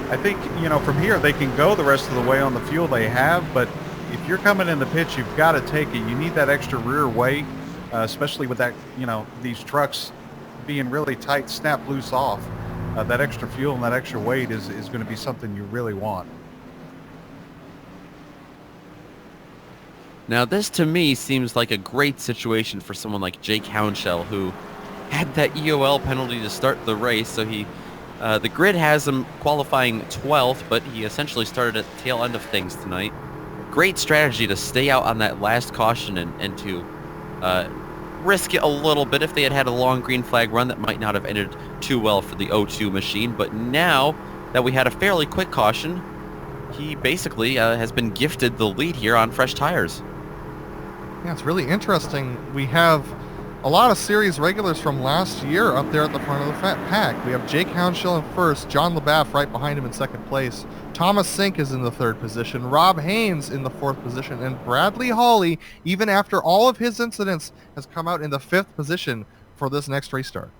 I think from here they can go the rest of the way on the fuel they have. But if you're coming in the pits, you've got to take it. You need that extra rear weight, especially with that these trucks being really tight, snap loose off. That extra fuel and that extra weight is going to be something you really want. Now, this to me seems like a great situation for someone like Jake Hounshell, who had that EOL penalty to start the race. So the grid has him qualifying 12th, but he essentially started at the tail end of things tonight. Great strategy to stay out on that last caution and to risk it a little bit. If they had a long green flag run, that might not have ended too well for the O2 machine. But now that we had a fairly quick caution, he basically has been gifted the lead here on fresh tires. Yeah, it's really interesting. We have a lot of series regulars from last year up there at the front of the pack. We have Jake Hounshell in first, John LaBaff right behind him in second place. Thomas Sink is in the third position, Rob Haynes in the fourth position, and Bradley Hawley, even after all of his incidents, has come out in the fifth position for this next restart.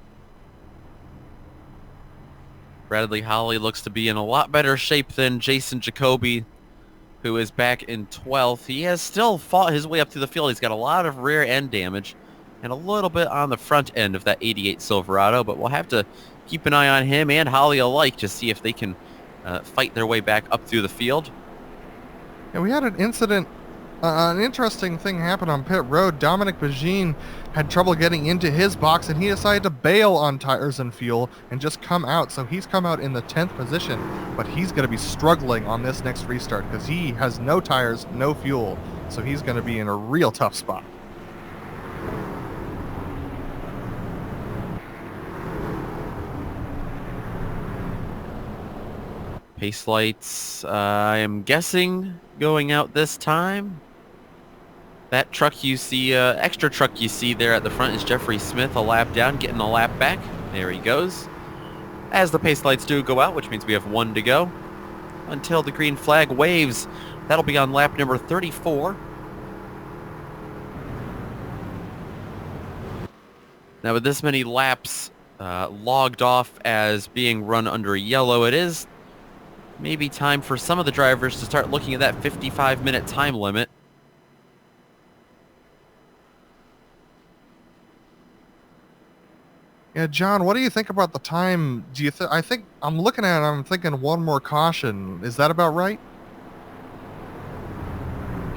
Bradley Hawley looks to be in a lot better shape than Jason Jacoby, who is back in 12th. He has still fought his way up through the field. He's got a lot of rear end damage and a little bit on the front end of that 88 Silverado, but we'll have to keep an eye on him and Hawley alike to see if they can fight their way back up through the field. Yeah, we had an incident, an interesting thing happened on pit road. Dominic Bagine had trouble getting into his box, and he decided to bail on tires and fuel and just come out. So he's come out in the 10th position, but he's going to be struggling on this next restart because he has no tires, no fuel. So he's going to be in a real tough spot. Pace lights, I am guessing, going out this time. That truck you see, extra truck you see there at the front is Jeffrey Smith, a lap down, getting a lap back. There he goes. As the pace lights do go out, which means we have 1 to go, until the green flag waves. That'll be on lap number 34. Now with this many laps logged off as being run under yellow, it is maybe time for some of the drivers to start looking at that 55-minute time limit. Yeah, John, what do you think about the time? Do you I think I'm looking at it, I'm thinking 1 more caution. Is that about right?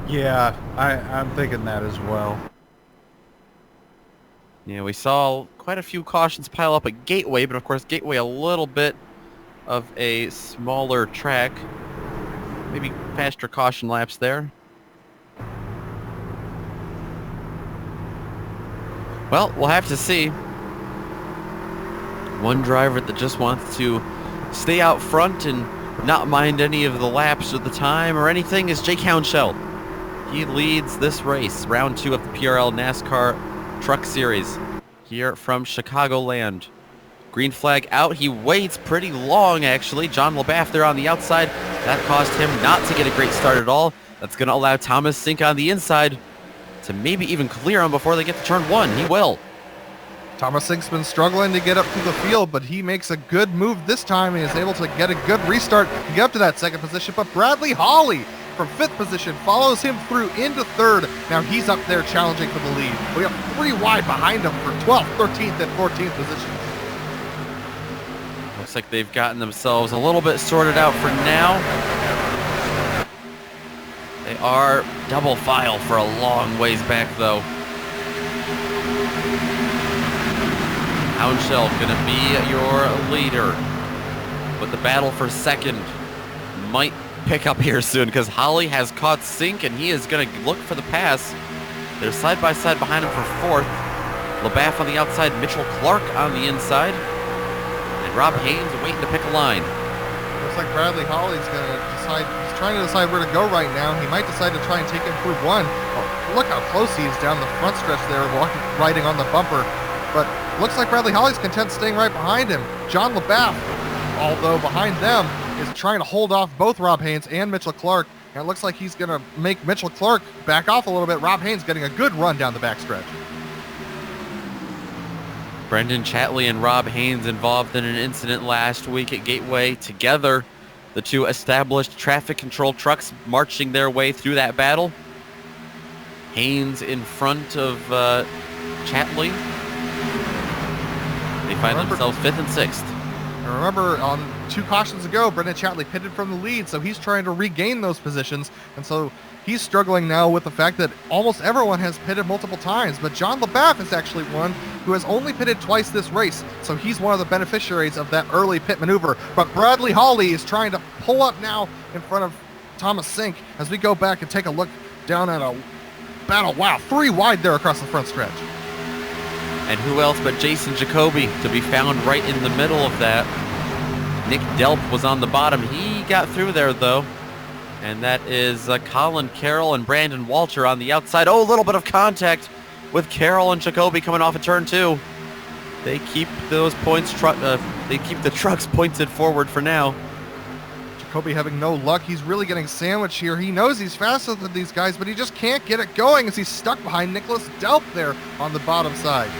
Yeah, I'm thinking that as well. Yeah, we saw quite a few cautions pile up at Gateway, but of course Gateway a little bit of a smaller track. Maybe faster caution laps there. Well, we'll have to see. One driver that just wants to stay out front and not mind any of the laps or the time or anything is Jake Hounshell. He leads this race, round 2 of the PRL NASCAR Truck Series here from Chicagoland. Green flag out. He waits pretty long, actually. John LaBaff there on the outside. That caused him not to get a great start at all. That's going to allow Thomas Sink on the inside to maybe even clear him before they get to turn 1. He will. Thomas Sink's been struggling to get up to the field, but he makes a good move this time and is able to get a good restart to get up to that 2nd position. But Bradley Hawley from 5th position follows him through into 3rd. Now he's up there challenging for the lead. We have 3 wide behind him for 12th, 13th, and 14th positions. Looks like they've gotten themselves a little bit sorted out for now. They are double file for a long ways back, though. Houndshell gonna be your leader. But the battle for second might pick up here soon because Holly has caught Sink and he is gonna look for the pass. They're side by side behind him for fourth. LeBaff on the outside, Mitchell Clark on the inside. And Rob Haynes waiting to pick a line. Looks like Bradley Holly's gonna decide, he's trying to decide where to go right now. He might decide to try and take him through one. Oh, look how close he is down the front stretch there, riding on the bumper. But looks like Bradley Holly's content staying right behind him. John LeBaff, although behind them, is trying to hold off both Rob Haynes and Mitchell Clark. And it looks like he's gonna make Mitchell Clark back off a little bit. Rob Haynes getting a good run down the backstretch. Brendan Chatley and Rob Haynes involved in an incident last week at Gateway together. The two established traffic control trucks marching their way through that battle. Haynes in front of Chatley. They find themselves 5th and 6th. And remember, on 2 cautions ago, Brendan Chatley pitted from the lead, so he's trying to regain those positions. And so he's struggling now with the fact that almost everyone has pitted multiple times. But John LeBaff is actually one who has only pitted twice this race, so he's one of the beneficiaries of that early pit maneuver. But Bradley Holly is trying to pull up now in front of Thomas Sink as we go back and take a look down at a battle. Wow, 3 wide there across the front stretch. And who else but Jason Jacoby to be found right in the middle of that. Nick Delp was on the bottom. He got through there, though. And that is Colin Carroll and Brandon Walter on the outside. Oh, a little bit of contact with Carroll and Jacoby coming off of turn 2. They keep those points. They keep the trucks pointed forward for now. Jacoby having no luck. He's really getting sandwiched here. He knows he's faster than these guys, but he just can't get it going as he's stuck behind Nicholas Delp there on the bottom side.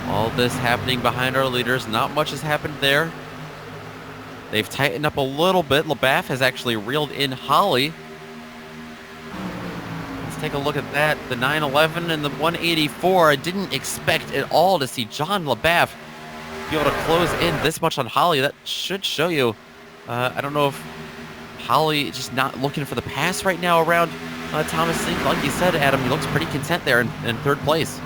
All this happening behind our leaders. Not much has happened there. They've tightened up a little bit. LeBaff has actually reeled in Holly. Let's take a look at that. The 911 and the 184. I didn't expect at all to see John LeBaff be able to close in this much on Holly. That should show you. I don't know if Holly is just not looking for the pass right now around Thomas Sink. Like you said, Adam, he looks pretty content there in 3rd place.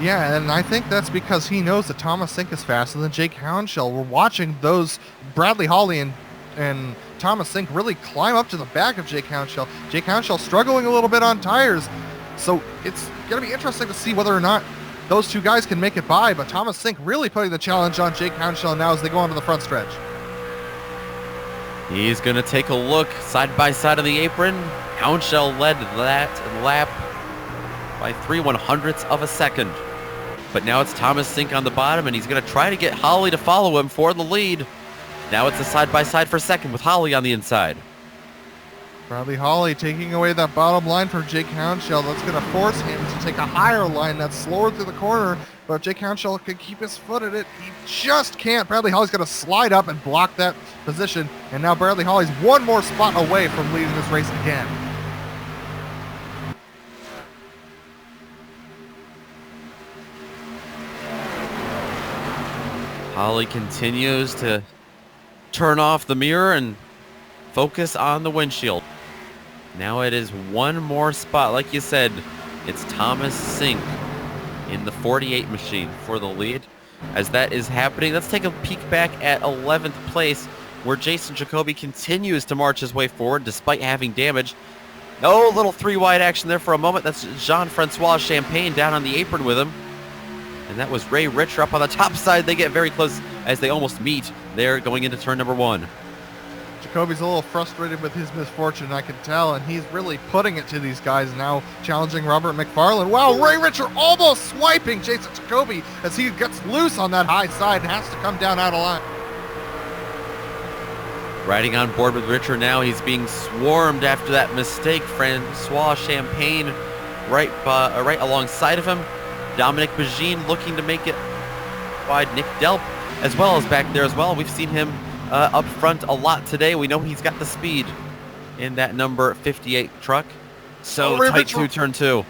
Yeah, and I think that's because he knows that Thomas Sink is faster than Jake Houndshell. We're watching those Bradley Holly and Thomas Sink really climb up to the back of Jake Houndshell. Jake Houndshell struggling a little bit on tires, so it's going to be interesting to see whether or not those 2 guys can make it by, but Thomas Sink really putting the challenge on Jake Houndshell now as they go onto the front stretch. He's going to take a look side by side on the apron. Houndshell led that lap by 3/100ths of a second. But now it's Thomas Sink on the bottom, and he's going to try to get Holly to follow him for the lead. Now it's a side-by-side for second with Holly on the inside. Bradley Holly taking away that bottom line from Jake Houndshell. That's going to force him to take a higher line that's slower through the corner. But if Jake Houndshell can keep his foot in it, he just can't. Bradley Holly's going to slide up and block that position. And now Bradley Holly's one more spot away from leading this race again. Holly continues to turn off the mirror and focus on the windshield. Now it is one more spot. Like you said, it's Thomas Sink in the 48 machine for the lead. As that is happening, let's take a peek back at 11th place, where Jason Jacoby continues to march his way forward despite having damage. Oh, little 3-wide action there for a moment. That's Jean-Francois Champagne down on the apron with him. And that was Ray Richer up on the top side. They get very close as they almost meet there going into turn number 1. Jacoby's a little frustrated with his misfortune, I can tell, and he's really putting it to these guys now, challenging Robert McFarland. Wow, Ray Richer almost swiping Jason Jacoby as he gets loose on that high side and has to come down out of line. Riding on board with Richer now. He's being swarmed after that mistake. Francois Champagne right alongside of him. Dominic Begine looking to make it wide. Nick Delp as well as back there as well. We've seen him up front a lot today. We know he's got the speed in that number 58 truck. So tight through turn 2.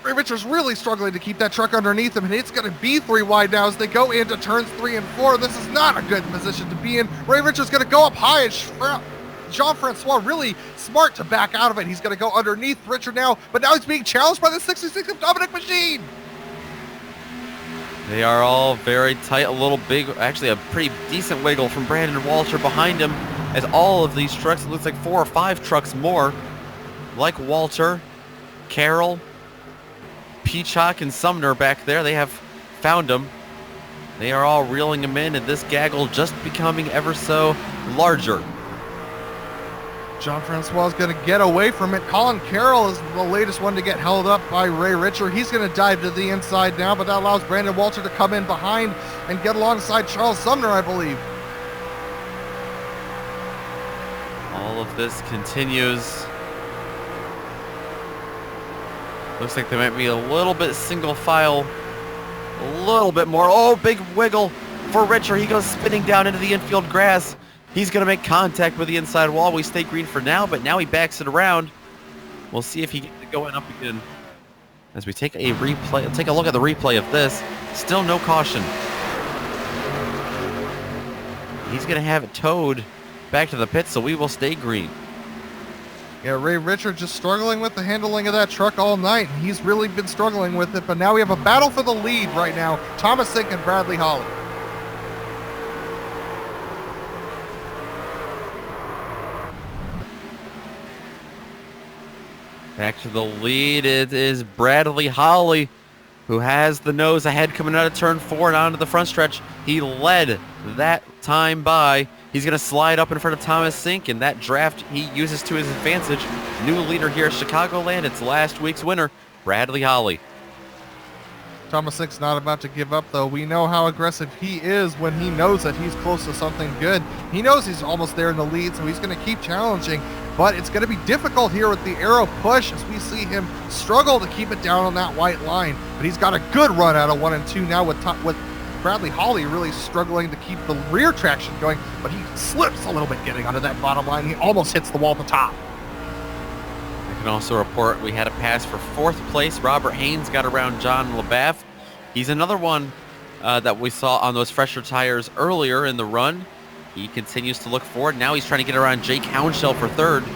Ray Richards really struggling to keep that truck underneath him, and it's going to be 3 wide now as they go into turns 3 and 4. This is not a good position to be in. Ray Richards going to go up high, and Jean-Francois really smart to back out of it. He's going to go underneath Richard now, but now he's being challenged by the 66 of Dominic Machine. They are all very tight, a little big, actually a pretty decent wiggle from Brandon Walter behind him, as all of these trucks, it looks like 4 or 5 trucks more, like Walter, Carroll, Peacock, and Sumner back there. They have found him. They are all reeling him in, and this gaggle just becoming ever so larger. Jean-Francois is going to get away from it. Colin Carroll is the latest one to get held up by Ray Richard. He's going to dive to the inside now, but that allows Brandon Walter to come in behind and get alongside Charles Sumner, I believe. All of this continues. Looks like there might be a little bit single file, a little bit more. Oh, big wiggle for Richard. He goes spinning down into the infield grass. He's going to make contact with the inside wall. We stay green for now, but now he backs it around. We'll see if he gets it going up again. As we take a replay, take a look at the replay of this. Still no caution. He's going to have it towed back to the pit, so we will stay green. Yeah, Ray Richard just struggling with the handling of that truck all night. He's really been struggling with it, but now we have a battle for the lead right now. Thomas Sink and Bradley Holly. Back to the lead, it is Bradley Holly, who has the nose ahead coming out of turn 4 and onto the front stretch. He led that time by. He's going to slide up in front of Thomas Sink, and that draft he uses to his advantage. New leader here at Chicagoland. It's last week's winner, Bradley Holly. Thomas Sink's not about to give up, though. We know how aggressive he is when he knows that he's close to something good. He knows he's almost there in the lead, so he's going to keep challenging. But it's going to be difficult here with the arrow push as we see him struggle to keep it down on that white line. But he's got a good run out of 1 and 2 now with Bradley Holly really struggling to keep the rear traction going. But he slips a little bit getting onto that bottom line. He almost hits the wall at the top. I can also report we had a pass for 4th place. Robert Haynes got around John LeBaff. He's another one that we saw on those fresher tires earlier in the run. He continues to look forward. Now he's trying to get around Jake Hounshell for 3rd.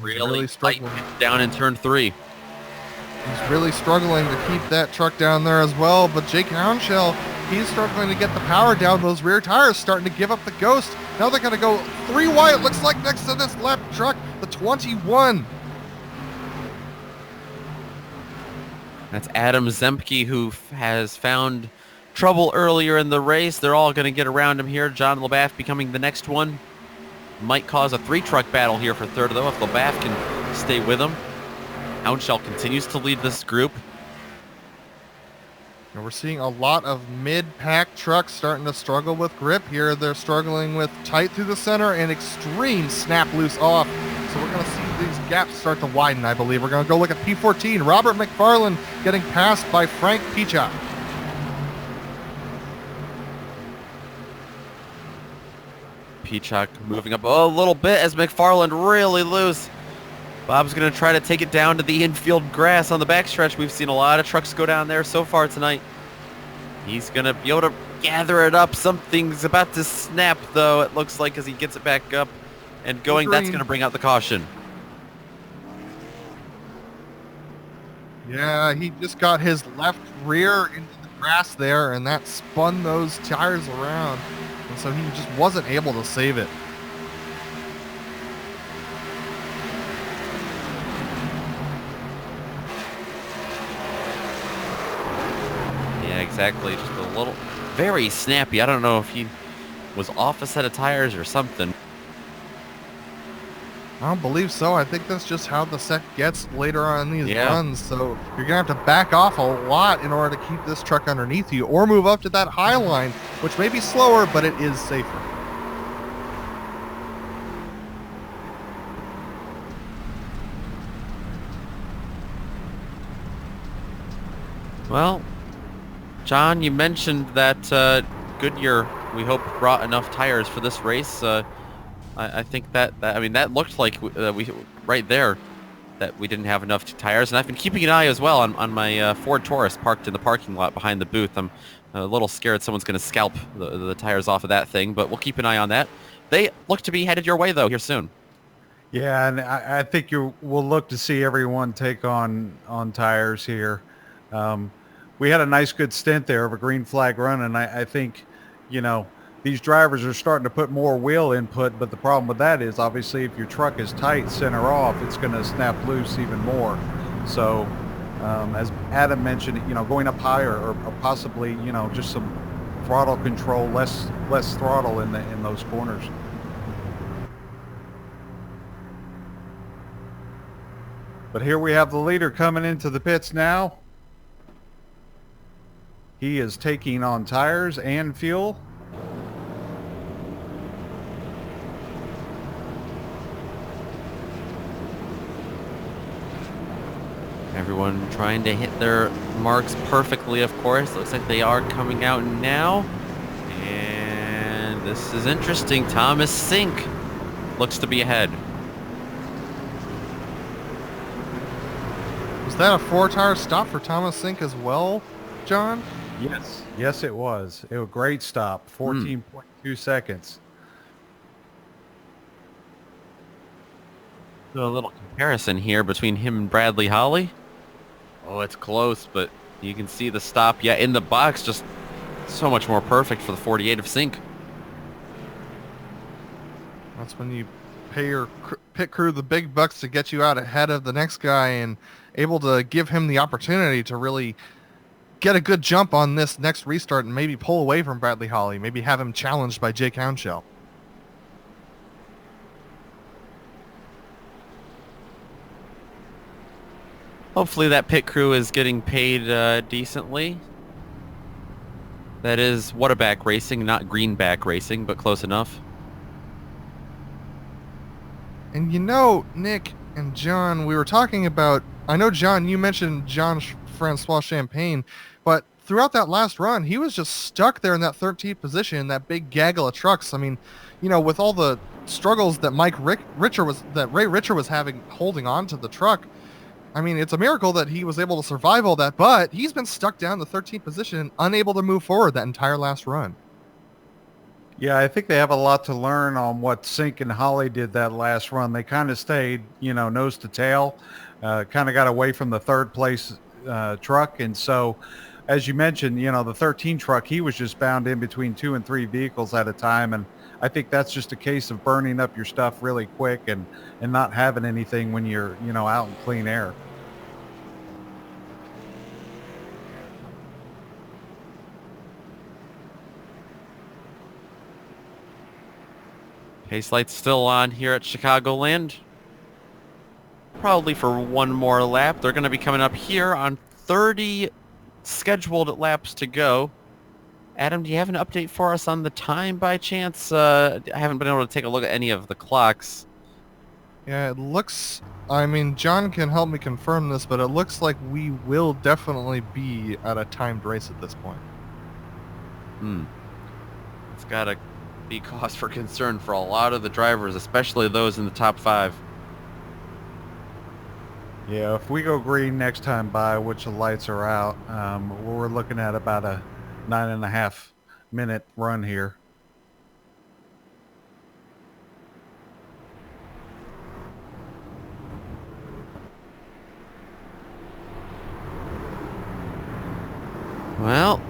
Really tight down in turn 3. He's really struggling to keep that truck down there as well. But Jake Hounshell, he's struggling to get the power down. Those rear tires starting to give up the ghost. Now they're going to go 3 wide, it looks like, next to this left truck, the 21. That's Adam Zemke, who has found trouble earlier in the race. They're all going to get around him here. John LeBaff becoming the next one. Might cause a 3-truck battle here for 3rd, though, if LeBaff can stay with him. Hounshell continues to lead this group. And we're seeing a lot of mid-pack trucks starting to struggle with grip here. They're struggling with tight through the center and extreme snap loose off. So we're going to see these gaps start to widen, I believe. We're going to go look at P14. Robert McFarland getting passed by Frank Peacock. Peacock moving up a little bit as McFarland really loose. Bob's going to try to take it down to the infield grass on the backstretch. We've seen a lot of trucks go down there so far tonight. He's going to be able to gather it up. Something's about to snap, though, it looks like, as he gets it back up and going. That's going to bring out the caution. Yeah, he just got his left rear into the grass there, and that spun those tires around. And so he just wasn't able to save it. Yeah, exactly. Just a little, very snappy. I don't know if he was off a set of tires or something. I don't believe so. I think that's just how the set gets later on in these runs. So you're going to have to back off a lot in order to keep this truck underneath you or move up to that high line, which may be slower, but it is safer. Well, John, you mentioned that Goodyear, we hope, brought enough tires for this race. I think that I mean, that looked like we right there. that we didn't have enough tires, and I've been keeping an eye as well on my Ford Taurus parked in the parking lot behind the booth. I'm a little scared someone's going to scalp the tires off of that thing, but we'll keep an eye on that. They look to be headed your way, though, here soon. Yeah, and I think we'll look to see everyone take on tires here. We had a nice, good stint there of a green flag run, and I think, these drivers are starting to put more wheel input, but the problem with that is obviously if your truck is tight center off, it's going to snap loose even more. So as Adam mentioned, going up higher or possibly, just some throttle control, less throttle in those corners. But here we have the leader coming into the pits now. He is taking on tires and fuel. Everyone trying to hit their marks perfectly, of course. Looks like they are coming out now. And this is interesting. Thomas Sink looks to be ahead. Was that a 4-tire stop for Thomas Sink as well, John? Yes, it was. It was a great stop. 14.2 seconds. So a little comparison here between him and Bradley Holly. Oh, it's close, but you can see the stop. Yeah, in the box, just so much more perfect for the 48 of Sink. That's when you pay your pit crew the big bucks to get you out ahead of the next guy and able to give him the opportunity to really get a good jump on this next restart and maybe pull away from Bradley Holly, maybe have him challenged by Jake Hounshell. Hopefully that pit crew is getting paid decently. That is Whataback Racing, not Greenback Racing, but close enough. And Nick and John, we were talking about, I know, John, you mentioned Jean-Francois Champagne, but throughout that last run, he was just stuck there in that 13th position in that big gaggle of trucks. I mean, with all the struggles that Ray Richer was having holding on to the truck, I mean, it's a miracle that he was able to survive all that, but he's been stuck down in the 13th position, unable to move forward that entire last run. Yeah, I think they have a lot to learn on what Sink and Holly did that last run. They kind of stayed, nose to tail, kind of got away from the third place truck. And so, as you mentioned, the 13 truck, he was just bound in between 2 and 3 vehicles at a time. And I think that's just a case of burning up your stuff really quick and not having anything when you're, out in clean air. Pace light's still on here at Chicagoland. Probably for one more lap. They're going to be coming up here on 30 scheduled laps to go. Adam, do you have an update for us on the time by chance? I haven't been able to take a look at any of the clocks. Yeah, it looks, John can help me confirm this, but it looks like we will definitely be at a timed race at this point. It's got to be cause for concern for a lot of the drivers, especially those in the top 5. Yeah, if we go green next time by, which the lights are out, we're looking at about a 9.5 minute run here. Well,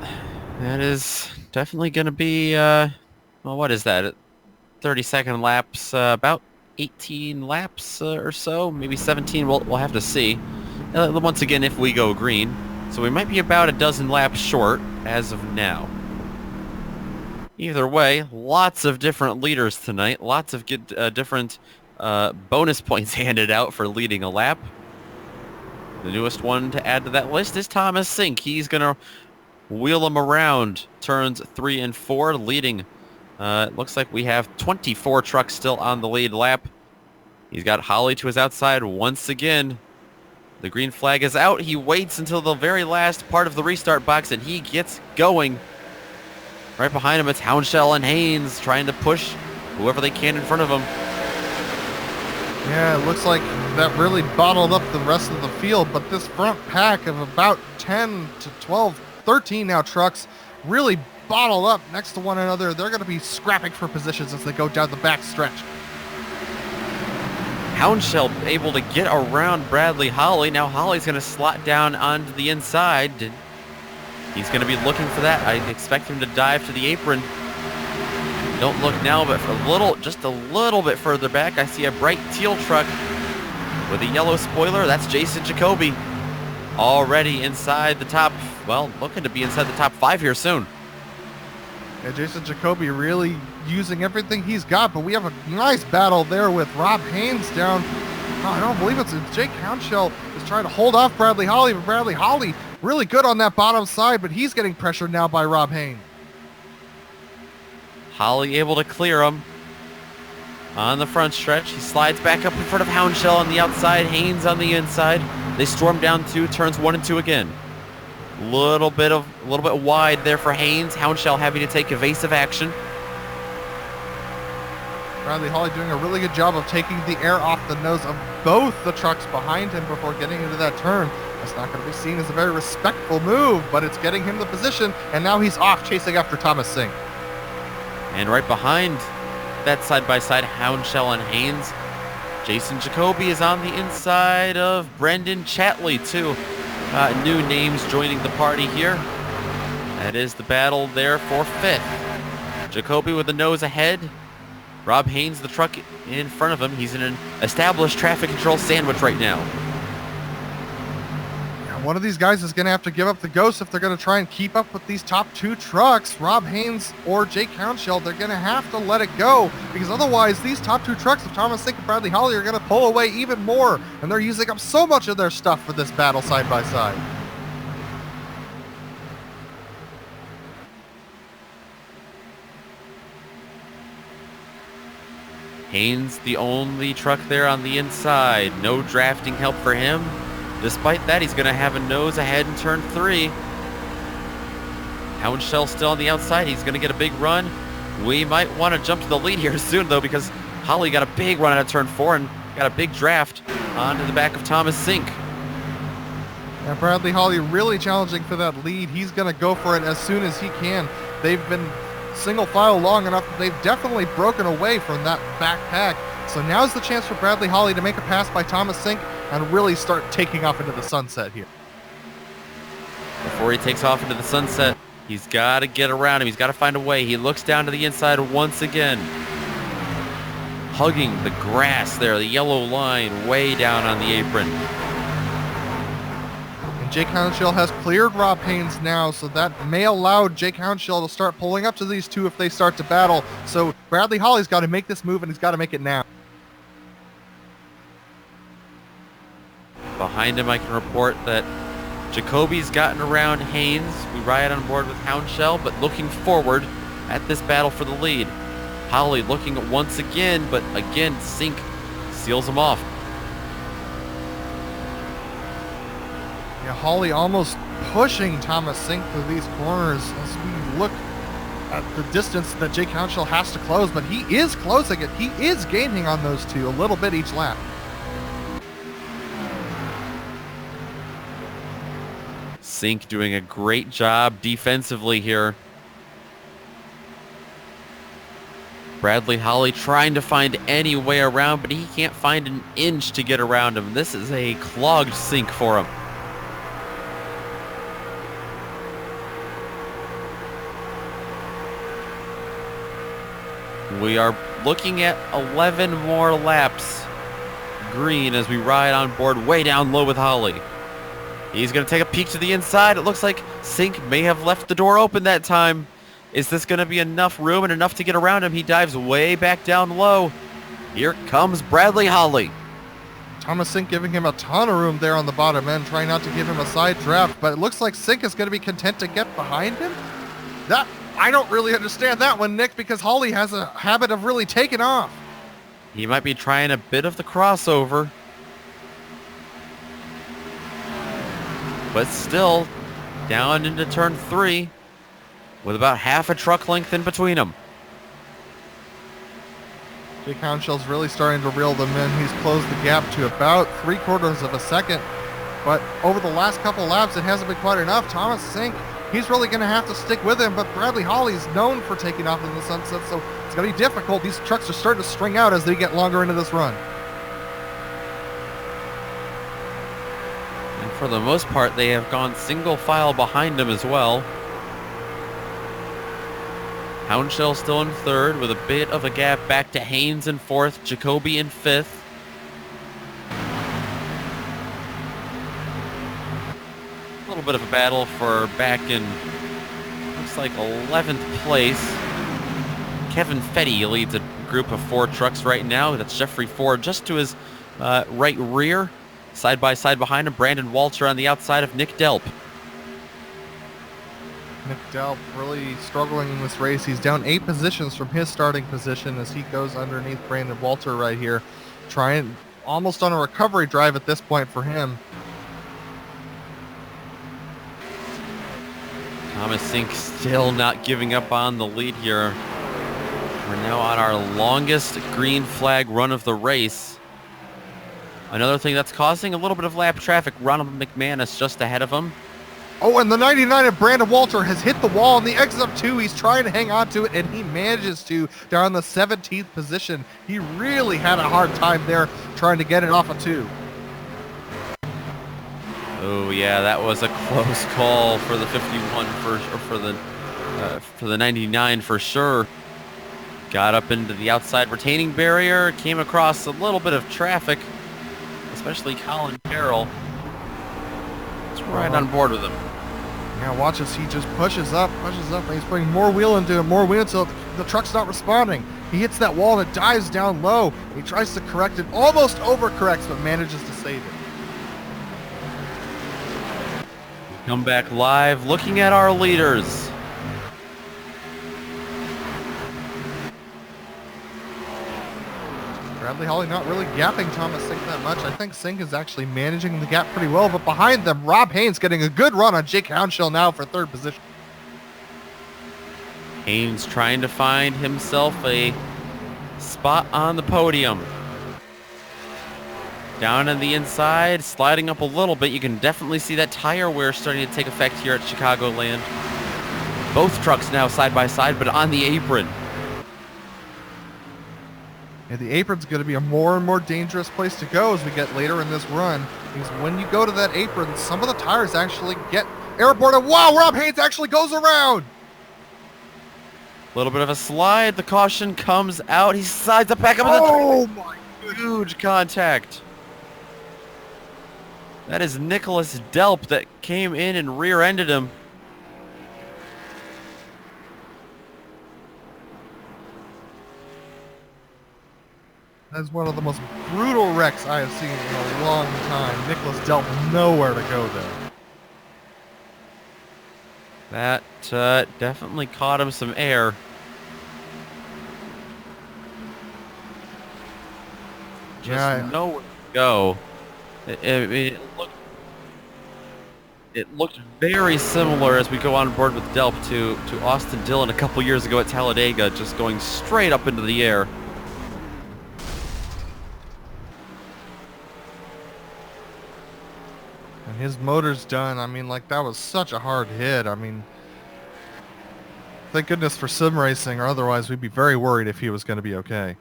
that is definitely going to be, what is that? 30-second laps, about 18 laps or so, maybe 17. We'll have to see. Once again, if we go green. So we might be about a dozen laps short as of now. Either way, lots of different leaders tonight. Lots of different bonus points handed out for leading a lap. The newest one to add to that list is Thomas Sink. He's going to wheel him around turns 3 and 4, leading. It looks like we have 24 trucks still on the lead lap. He's got Holly to his outside once again. The green flag is out. He waits until the very last part of the restart box, and he gets going. Right behind him, it's Hounshell and Haynes trying to push whoever they can in front of him. Yeah, it looks like that really bottled up the rest of the field, but this front pack of about 10 to 12, 13 now trucks really bottled up next to one another. They're going to be scrapping for positions as they go down the back stretch. Houndshell able to get around Bradley Holly. Now Holly's going to slot down onto the inside. He's going to be looking for that. I expect him to dive to the apron. Don't look now, but for just a little bit further back, I see a bright teal truck with a yellow spoiler. That's Jason Jacoby, already inside the top, well, looking to be inside the top 5 here soon. Yeah, Jason Jacoby really using everything he's got, but we have a nice battle there with Rob Haynes down. Oh, I don't believe it's Jake Houndshell is trying to hold off Bradley Holly, but Bradley Holly really good on that bottom side, but he's getting pressured now by Rob Haynes. Holly able to clear him on the front stretch. He slides back up in front of Houndshell on the outside, Haynes on the inside. They storm down turns 1 and 2 again. A little bit wide there for Haynes. Houndshell having to take evasive action. Bradley Holly doing a really good job of taking the air off the nose of both the trucks behind him before getting into that turn. That's not going to be seen as a very respectful move, but it's getting him the position, and now he's off chasing after Thomas Sink. And right behind that side-by-side Houndshell and Haynes, Jason Jacoby is on the inside of Brendan Chatley, too. New names joining the party here. That is the battle there for 5th. Jacoby with the nose ahead. Rob Haynes, the truck in front of him. He's in an established traffic control sandwich right now. One of these guys is going to have to give up the ghost if they're going to try and keep up with these top 2 trucks. Rob Haynes or Jake Houndshell, they're going to have to let it go, because otherwise these top 2 trucks of Thomas Sink and Bradley Holly are going to pull away even more, and they're using up so much of their stuff for this battle side by side. Haynes, the only truck there on the inside. No drafting help for him. Despite that, he's going to have a nose ahead in turn 3. Houndshell still on the outside. He's going to get a big run. We might want to jump to the lead here soon, though, because Holly got a big run out of turn 4 and got a big draft onto the back of Thomas Sink. And Bradley Holly really challenging for that lead. He's going to go for it as soon as he can. They've been single file long enough that they've definitely broken away from that back pack. So now's the chance for Bradley Holly to make a pass by Thomas Sink and really start taking off into the sunset here. Before he takes off into the sunset, he's got to get around him. He's got to find a way. He looks down to the inside once again. Hugging the grass there, the yellow line way down on the apron. And Jake Houndshell has cleared Rob Haynes now, so that may allow Jake Houndshell to start pulling up to these 2 if they start to battle. So Bradley Holly's got to make this move, and he's got to make it now. Behind him, I can report that Jacoby's gotten around Haynes. We ride on board with Houndshell, but looking forward at this battle for the lead. Holly looking once again, but again, Sink seals him off. Yeah, Holly almost pushing Thomas Sink through these corners as we look at the distance that Jake Houndshell has to close, but he is closing it. He is gaining on those 2 a little bit each lap. Sink doing a great job defensively here. Bradley Holly trying to find any way around, but he can't find an inch to get around him. This is a clogged Sink for him. We are looking at 11 more laps green as we ride on board way down low with Holly. He's going to take a peek to the inside. It looks like Sink may have left the door open that time. Is this going to be enough room and enough to get around him? He dives way back down low. Here comes Bradley Holly. Thomas Sink giving him a ton of room there on the bottom end, trying not to give him a side draft, but it looks like Sink is going to be content to get behind him. That I don't really understand that one, Nick, because Holly has a habit of really taking off. He might be trying a bit of the crossover. But still, down into turn 3 with about half a truck length in between them. Jake Hounshell's really starting to reel them in. He's closed the gap to about 3/4 of a second. But over the last couple laps, it hasn't been quite enough. Thomas Sink, he's really going to have to stick with him. But Bradley Holly's known for taking off in the sunset, so it's going to be difficult. These trucks are starting to string out as they get longer into this run. And for the most part, they have gone single file behind him as well. Houndshell still in third with a bit of a gap back to Haynes in fourth, Jacoby in fifth. A little bit of a battle for back in, looks like 11th place. Kevin Fetty leads a group of 4 trucks right now. That's Jeffrey Ford just to his right rear. Side by side behind him, Brandon Walter on the outside of Nick Delp. Nick Delp really struggling in this race. He's down 8 positions from his starting position as he goes underneath Brandon Walter right here. Trying almost on a recovery drive at this point for him. Thomas Sink still not giving up on the lead here. We're now on our longest green flag run of the race. Another thing that's causing a little bit of lap traffic, Ronald McManus just ahead of him. Oh, and the 99 of Brandon Walter has hit the wall on the exit of 2. He's trying to hang on to it, and he manages to down in the 17th position. He really had a hard time there trying to get it off of 2. Oh yeah, that was a close call for the 51 for the 99 for sure. Got up into the outside retaining barrier, came across a little bit of traffic, especially Colin Carroll. It's right on board with him. Yeah, watch as he just pushes up, and he's putting more wheel into it, more wheel until the truck's not responding. He hits that wall and it dives down low. He tries to correct it, almost overcorrects, but manages to save it. Come back live, looking at our leaders. Bradley Holly not really gapping Thomas Sink that much. I think Sink is actually managing the gap pretty well, but behind them, Rob Haynes getting a good run on Jake Hounshell now for 3rd position. Haynes trying to find himself a spot on the podium. Down on the inside, sliding up a little bit. You can definitely see that tire wear starting to take effect here at Chicagoland. Both trucks now side by side, but on the apron. And the apron's going to be a more and more dangerous place to go as we get later in this run. Because when you go to that apron, some of the tires actually get airborne. And wow, Rob Haynes actually goes around. A little bit of a slide. The caution comes out. He slides it back up. Oh my goodness. Huge contact. That is Nicholas Delp that came in and rear-ended him. That's one of the most brutal wrecks I have seen in a long time. Nicholas Delp nowhere to go there. That definitely caught him some air. Just nowhere to go. It looked very similar as we go on board with Delp to Austin Dillon a couple years ago at Talladega, just going straight up into the air. And his motor's done. I mean, like, that was such a hard hit. I mean, thank goodness for sim racing, or otherwise we'd be very worried if he was going to be okay.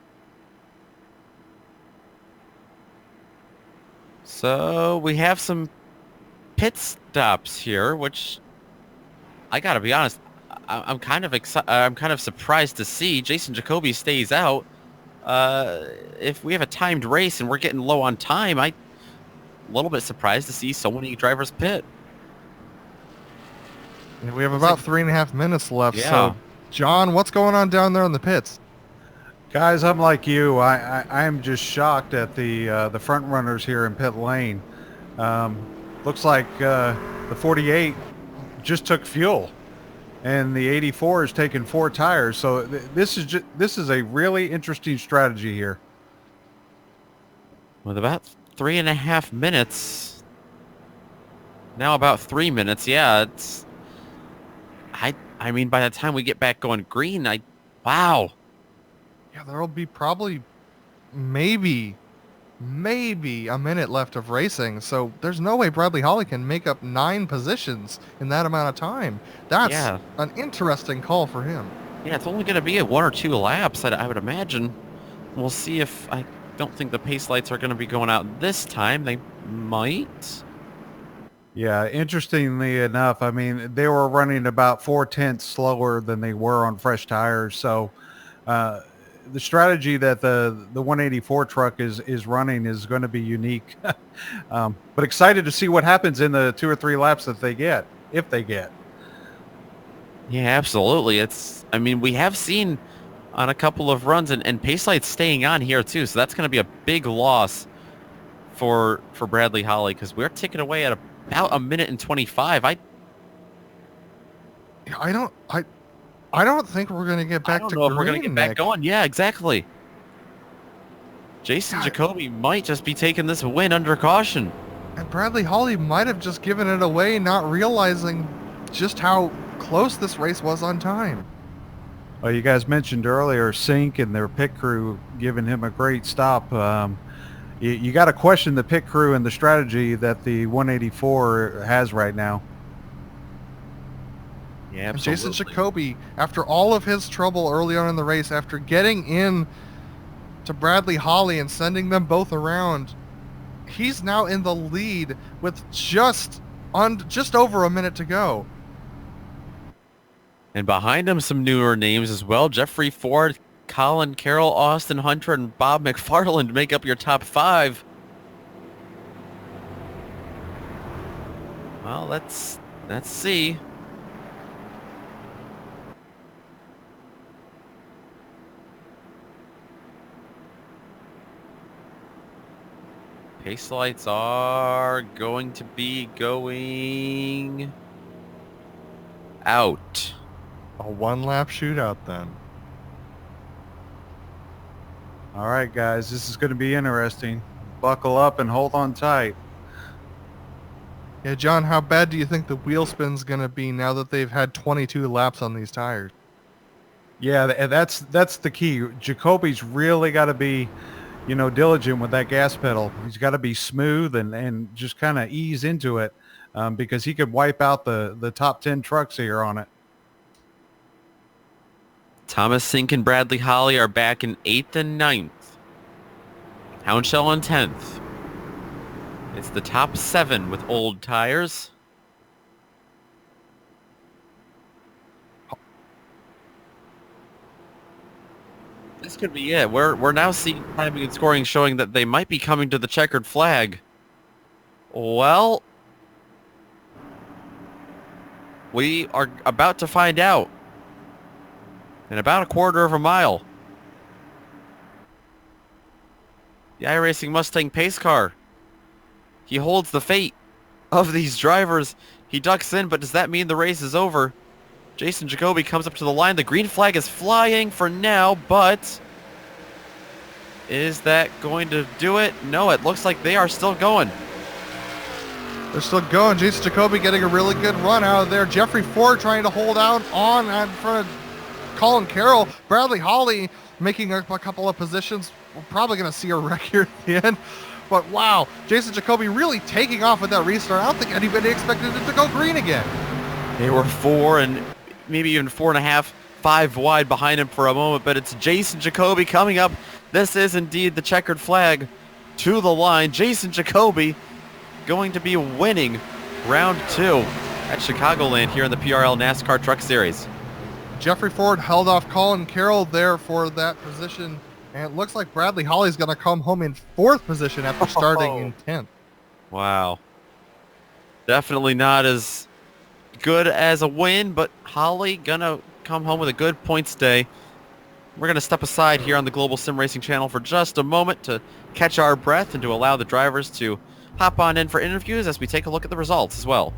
So we have some pit stops here, which I gotta be honest, I'm kind of surprised to see. Jason Jacoby stays out. If we have a timed race and we're getting low on time, I'm a little bit surprised to see so many drivers pit. And we have about 3.5 minutes left. Yeah. So, John, what's going on down there in the pits? Guys, I'm like you. I am just shocked at the front runners here in pit lane. Looks like the 48 just took fuel, and the 84 is taking 4 tires. So this is a really interesting strategy here. With about 3.5 minutes, now about 3 minutes. Yeah, it's. I mean, by the time we get back going green, wow. Yeah, there'll be probably maybe a minute left of racing, so there's no way Bradley Holly can make up 9 positions in that amount of time. That's Yeah. an interesting call for him. Yeah, it's only going to be at 1 or 2 laps, I would imagine. We'll see if... I don't think the pace lights are going to be going out this time. They might. Yeah, interestingly enough, I mean, they were running about 4/10 slower than they were on fresh tires. So the strategy that the 184 truck is running is going to be unique. But excited to see what happens in the 2 or 3 laps that they get, if they get. Yeah, absolutely. I mean, we have seen on a couple of runs and pace lights staying on here too, so that's going to be a big loss for Bradley Holly, because we're ticking away at about 1 minute and 25. I don't think we're going to get back I don't to know if green, we're going to get back Nick. going. Yeah, exactly. Jason Jacoby might just be taking this win under caution. And Bradley Holly might have just given it away, not realizing just how close this race was on time. Well, you guys mentioned earlier Sink and their pit crew giving him a great stop. You got to question the pit crew and the strategy that the 184 has right now. Yeah, And absolutely. Jason Jacoby, after all of his trouble early on in the race, after getting in to Bradley Holly and sending them both around, he's now in the lead with just over a minute to go. And behind him, some newer names as well. Jeffrey Ford, Colin Carroll, Austin Hunter, and Bob McFarland make up your top 5. Well, let's see. Pace lights are going to be going out. A 1-lap shootout then. All right, guys, this is going to be interesting. Buckle up and hold on tight. Yeah, John, how bad do you think the wheel spin's going to be now that they've had 22 laps on these tires? Yeah, that's the key. Jacoby's really got to be, diligent with that gas pedal. He's got to be smooth and just kind of ease into it, because he could wipe out the top 10 trucks here on it. Thomas Sink and Bradley Holly are back in 8th and 9th. Houndshell in 10th. It's the top 7 with old tires. This could be it. We're now seeing timing and scoring showing that they might be coming to the checkered flag. Well, we are about to find out. In about a quarter of a mile. The iRacing Mustang pace car. He holds the fate of these drivers. He ducks in, but does that mean the race is over? Jason Jacoby comes up to the line. The green flag is flying for now, but is that going to do it? No, it looks like they are still going. They're still going. Jason Jacoby getting a really good run out of there. Jeffrey Ford trying to hold out on in front of Colin Carroll. Bradley Holly making a couple of positions. We're probably going to see a wreck here at the end. But wow, Jason Jacoby really taking off with that restart. I don't think anybody expected it to go green again. They were 4 and maybe even 4.5, 5 wide behind him for a moment, but it's Jason Jacoby coming up. This is indeed the checkered flag to the line. Jason Jacoby going to be winning round 2 at Chicagoland here in the PRL NASCAR Truck Series. Jeffrey Ford held off Colin Carroll there for that position, and it looks like Bradley Holly's going to come home in 4th position after starting in 10th. Wow. Definitely not as good as a win, but Holly gonna come home with a good points day. We're gonna step aside here on the Global SimRacing Channel for just a moment to catch our breath and to allow the drivers to hop on in for interviews as we take a look at the results as well.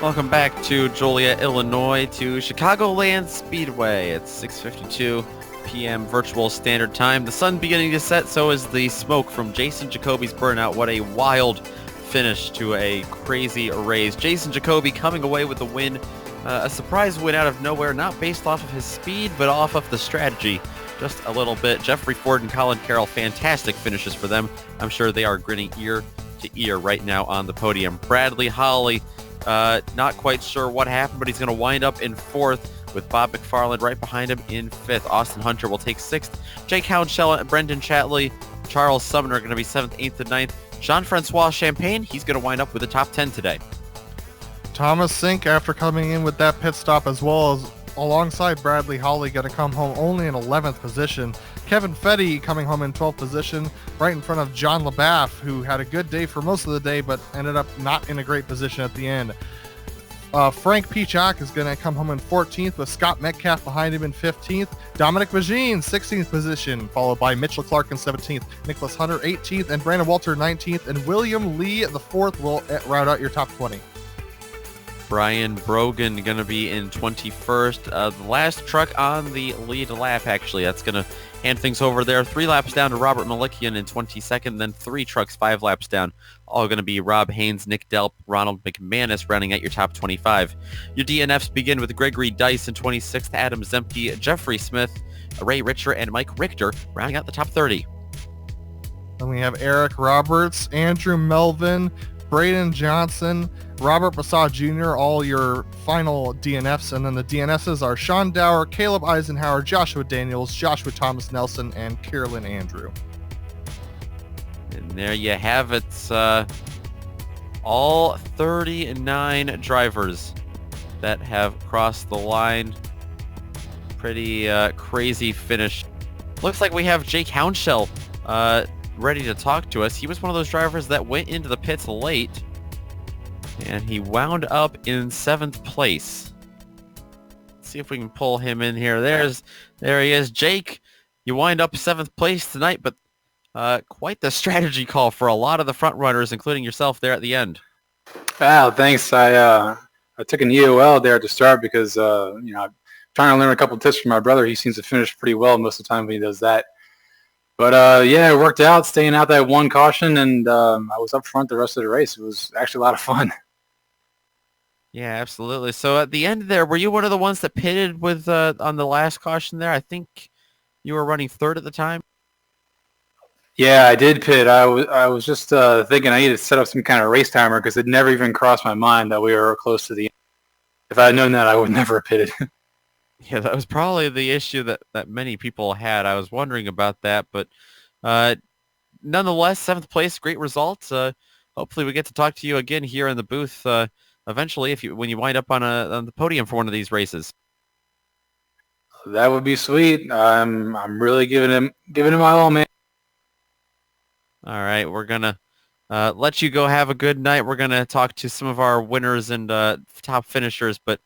Welcome back to Joliet, Illinois, to Chicagoland Speedway. It's 6:52 p.m. virtual standard time. The sun beginning to set, so is the smoke from Jason Jacoby's burnout. What a wild finish to a crazy race. Jason Jacoby coming away with the win. A surprise win out of nowhere, not based off of his speed, but off of the strategy just a little bit. Jeffrey Ford and Colin Carroll, fantastic finishes for them. I'm sure they are grinning ear to ear right now on the podium. Bradley Holly, not quite sure what happened, but he's going to wind up in 4th with Bob McFarland right behind him in 5th. Austin Hunter will take 6th. Jake Hounshell and Brendan Chatley, Charles Sumner are going to be 7th, 8th, and 9th. Jean-Francois Champagne, he's going to wind up with the top 10 today. Thomas Sink, after coming in with that pit stop as well as alongside Bradley Holly, going to come home only in 11th position. Kevin Fetty coming home in 12th position, right in front of John LaBaff, who had a good day for most of the day, but ended up not in a great position at the end. Frank Pichak is going to come home in 14th, with Scott Metcalf behind him in 15th. Dominic Magine, 16th position, followed by Mitchell Clark in 17th, Nicholas Hunter 18th, and Brandon Walter 19th, and William Lee the 4th will round out your top 20. Brian Brogan going to be in 21st. The last truck on the lead lap, actually. That's going to hand things over there. 3 laps down to Robert Malikian in 22nd, then 3 trucks 5 laps down. All going to be Rob Haynes, Nick Delp, Ronald McManus rounding out your top 25. Your DNFs begin with Gregory Dice in 26th, Adam Zemke, Jeffrey Smith, Ray Richer, and Mike Richter rounding out the top 30. Then we have Eric Roberts, Andrew Melvin, Braden Johnson, Robert Bassad Jr., all your final DNFs. And then the DNSs are Sean Dower, Caleb Eisenhower, Joshua Daniels, Joshua Thomas Nelson, and Carolyn Andrew. And there you have it. All 39 drivers that have crossed the line. Pretty crazy finish. Looks like we have Jake Hounshell ready to talk to us. He was one of those drivers that went into the pits late, and he wound up in 7th place. Let's see if we can pull him in here. There he is. Jake, you wind up 7th place tonight, but quite the strategy call for a lot of the front runners, including yourself there at the end. Wow, thanks. I took an EOL there to start because I'm trying to learn a couple of tips from my brother. He seems to finish pretty well most of the time when he does that. But yeah, it worked out, staying out that one caution, and I was up front the rest of the race. It was actually a lot of fun. Yeah, absolutely. So at the end there, were you one of the ones that pitted with on the last caution there? I think you were running 3rd at the time. Yeah, I did pit. I was just thinking I needed to set up some kind of race timer because it never even crossed my mind that we were close to the end. If I had known that, I would never have pitted. Yeah, that was probably the issue that many people had. I was wondering about that, but nonetheless, 7th place, great results. Hopefully we get to talk to you again here in the booth eventually when you wind up on the podium for one of these races. That would be sweet. I'm really giving him my all, man. All right, we're going to let you go have a good night. We're going to talk to some of our winners and top finishers, but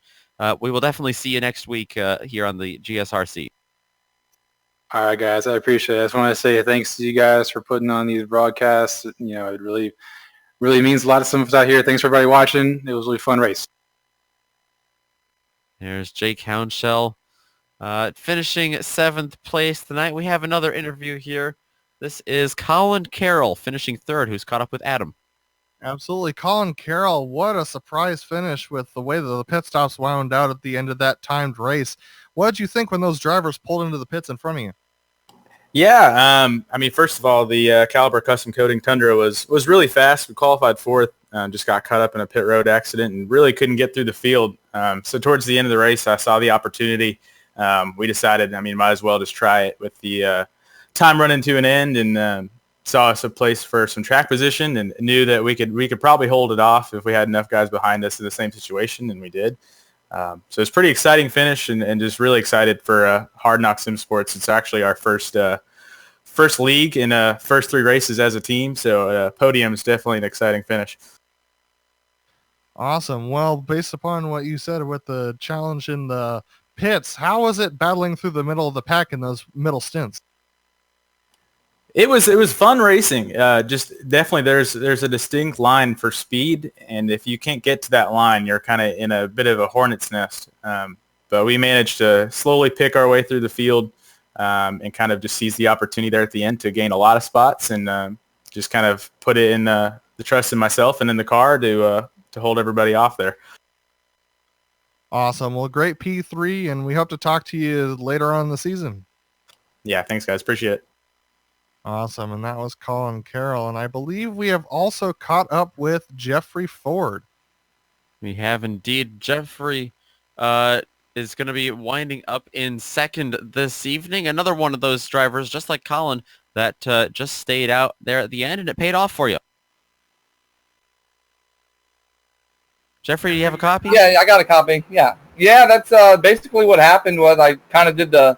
we will definitely see you next week here on the GSRC. All right, guys, I appreciate it. I just want to say thanks to you guys for putting on these broadcasts. It really means a lot to some of us out here. Thanks for everybody watching. It was a really fun race. There's Jake Hounshell finishing 7th place tonight. We have another interview here. This is Colin Carroll finishing 3rd, who's caught up with Adam. Absolutely. Colin Carroll, what a surprise finish with the way that the pit stops wound out at the end of that timed race. What did you think when those drivers pulled into the pits in front of you? Yeah, first of all, the Caliber Custom Coating Tundra was really fast. We qualified 4th, just got caught up in a pit road accident and really couldn't get through the field. So towards the end of the race, I saw the opportunity. We decided, might as well just try it with the time running to an end, and saw us a place for some track position and knew that we could probably hold it off if we had enough guys behind us in the same situation, and we did. So it's pretty exciting finish and just really excited for Hard Knock Sim Sports. It's actually our first league in first 3 races as a team. So podium is definitely an exciting finish. Awesome. Well, based upon what you said with the challenge in the pits, how was it battling through the middle of the pack in those middle stints? It was fun racing. Just definitely there's a distinct line for speed, and if you can't get to that line, you're kind of in a bit of a hornet's nest. But we managed to slowly pick our way through the field and kind of just seize the opportunity there at the end to gain a lot of spots and just kind of put it in the trust in myself and in the car to hold everybody off there. Awesome. Well, great P3, and we hope to talk to you later on in the season. Yeah, thanks, guys. Appreciate it. Awesome. And that was Colin Carroll. And I believe we have also caught up with Jeffrey Ford. We have indeed. Jeffrey is going to be winding up in second this evening. Another one of those drivers, just like Colin, that just stayed out there at the end, and it paid off for you. Jeffrey, do you have a copy? Yeah, I got a copy. Yeah, that's basically what happened. Was I kind of did the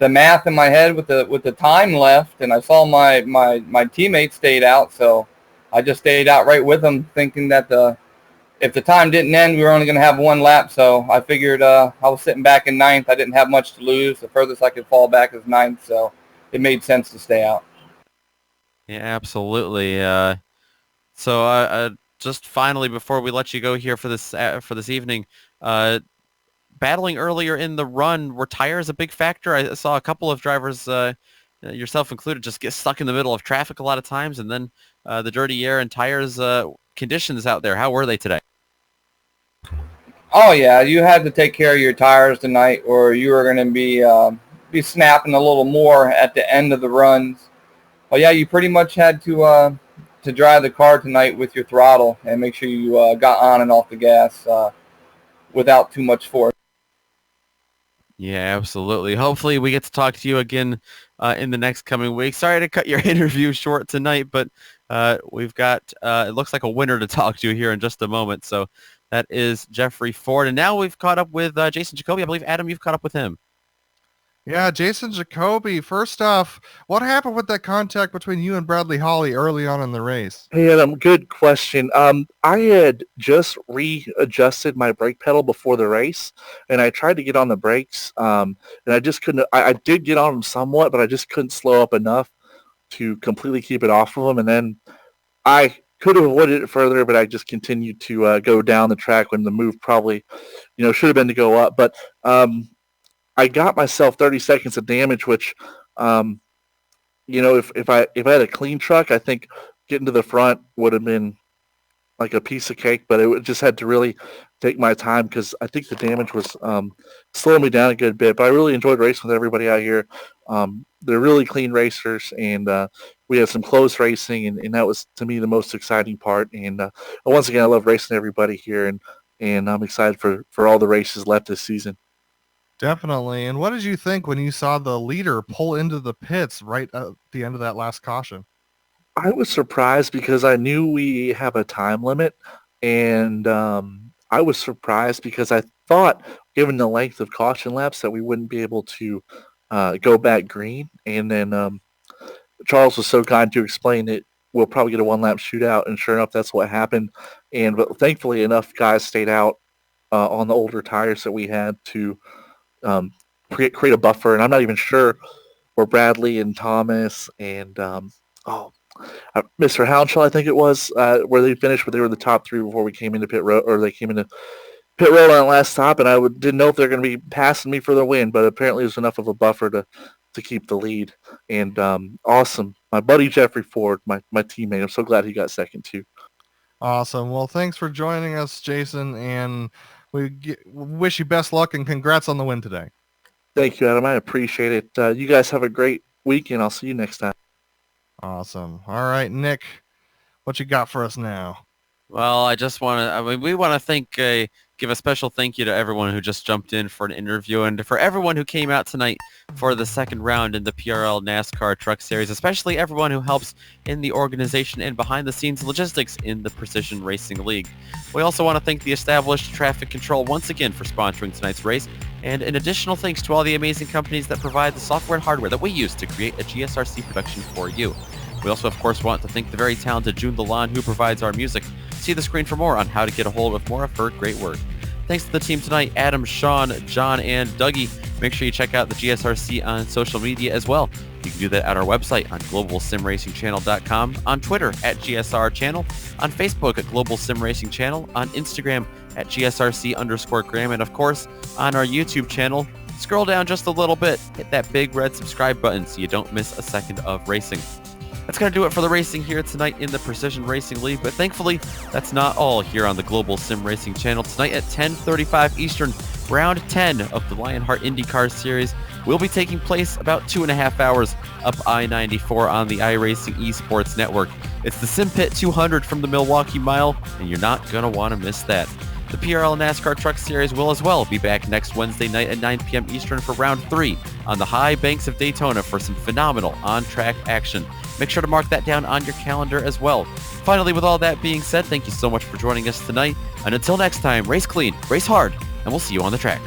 math in my head with the time left, and I saw my teammate stayed out, so I just stayed out right with them, thinking that if the time didn't end, we were only going to have one lap. So I figured I was sitting back in ninth. I didn't have much to lose. The furthest I could fall back is ninth, so it made sense to stay out. Yeah, absolutely. So just finally, before we let you go here for this evening, battling earlier in the run, were tires a big factor? I saw a couple of drivers, yourself included, just get stuck in the middle of traffic a lot of times, and then the dirty air and tires conditions out there. How were they today? Oh yeah, you had to take care of your tires tonight, or you were going to be snapping a little more at the end of the runs. Well, yeah, you pretty much had to drive the car tonight with your throttle and make sure you got on and off the gas without too much force. Yeah, absolutely. Hopefully we get to talk to you again in the next coming week. Sorry to cut your interview short tonight, but we've got, it looks like a winner to talk to here in just a moment. So that is Jeffrey Ford. And now we've caught up with Jason Jacoby. I believe, Adam, you've caught up with him. Yeah, Jason Jacoby, first off, what happened with that contact between you and Bradley Holly early on in the race? Hey, Adam, good question. I had just readjusted my brake pedal before the race, and I tried to get on the brakes, and I just couldn't. I did get on them somewhat, but I just couldn't slow up enough to completely keep it off of them, and then I could have avoided it further, but I just continued to go down the track when the move probably, should have been to go up, but I got myself 30 seconds of damage, which, if I had a clean truck, I think getting to the front would have been like a piece of cake, but it just had to really take my time because I think the damage was slowing me down a good bit. But I really enjoyed racing with everybody out here. They're really clean racers, and we had some close racing, and that was, to me, the most exciting part. And once again, I love racing everybody here, and I'm excited for all the races left this season. Definitely. And what did you think when you saw the leader pull into the pits right at the end of that last caution? I was surprised because I knew we have a time limit, and I was surprised because I thought, given the length of caution laps, that we wouldn't be able to go back green. And then Charles was so kind to explain that we'll probably get a one-lap shootout, and sure enough, that's what happened. But thankfully, enough guys stayed out on the older tires that we had to create a buffer, and I'm not even sure where Bradley and Thomas and Mr. Hounshaw, I think it was, where they finished, but they were the top three before we came into pit road, or they came into pit road on the last stop, and I didn't know if they're going to be passing me for the win, but apparently there's enough of a buffer to keep the lead. And awesome, my buddy Jeffrey Ford, my teammate, I'm so glad he got second too. Awesome. Well, thanks for joining us, Jason, and we wish you best luck and congrats on the win today. Thank you, Adam. I appreciate it. You guys have a great week, and I'll see you next time. Awesome. All right, Nick, what you got for us now? Well, we want to give a special thank you to everyone who just jumped in for an interview, and for everyone who came out tonight for the second round in the PRL NASCAR Truck Series, especially everyone who helps in the organization and behind the scenes logistics in the Precision Racing League. We also want to thank the Established Traffic Control once again for sponsoring tonight's race, and an additional thanks to all the amazing companies that provide the software and hardware that we use to create a GSRC production for you. We also, of course, want to thank the very talented June Lalonde, who provides our music. See the screen for more on how to get a hold of more of her great work. Thanks to the team tonight, Adam, Sean, John, and Dougie. Make sure you check out the GSRC on social media as well. You can do that at our website on globalsimracingchannel.com, on Twitter at GSR Channel, on Facebook at Global Sim Racing Channel, on Instagram at GSRC_Graham, and of course, on our YouTube channel. Scroll down just a little bit, hit that big red subscribe button so you don't miss a second of racing. That's going to do it for the racing here tonight in the Precision Racing League, but thankfully, that's not all here on the Global Sim Racing Channel. Tonight at 10:35 Eastern, round 10 of the Lionheart IndyCar Series will be taking place about 2.5 hours up I-94 on the iRacing Esports Network. It's the Sim Pit 200 from the Milwaukee Mile, and you're not going to want to miss that. The PRL NASCAR Truck Series will as well be back next Wednesday night at 9 p.m. Eastern for round 3 on the high banks of Daytona for some phenomenal on-track action. Make sure to mark that down on your calendar as well. Finally, with all that being said, thank you so much for joining us tonight. And until next time, race clean, race hard, and we'll see you on the track.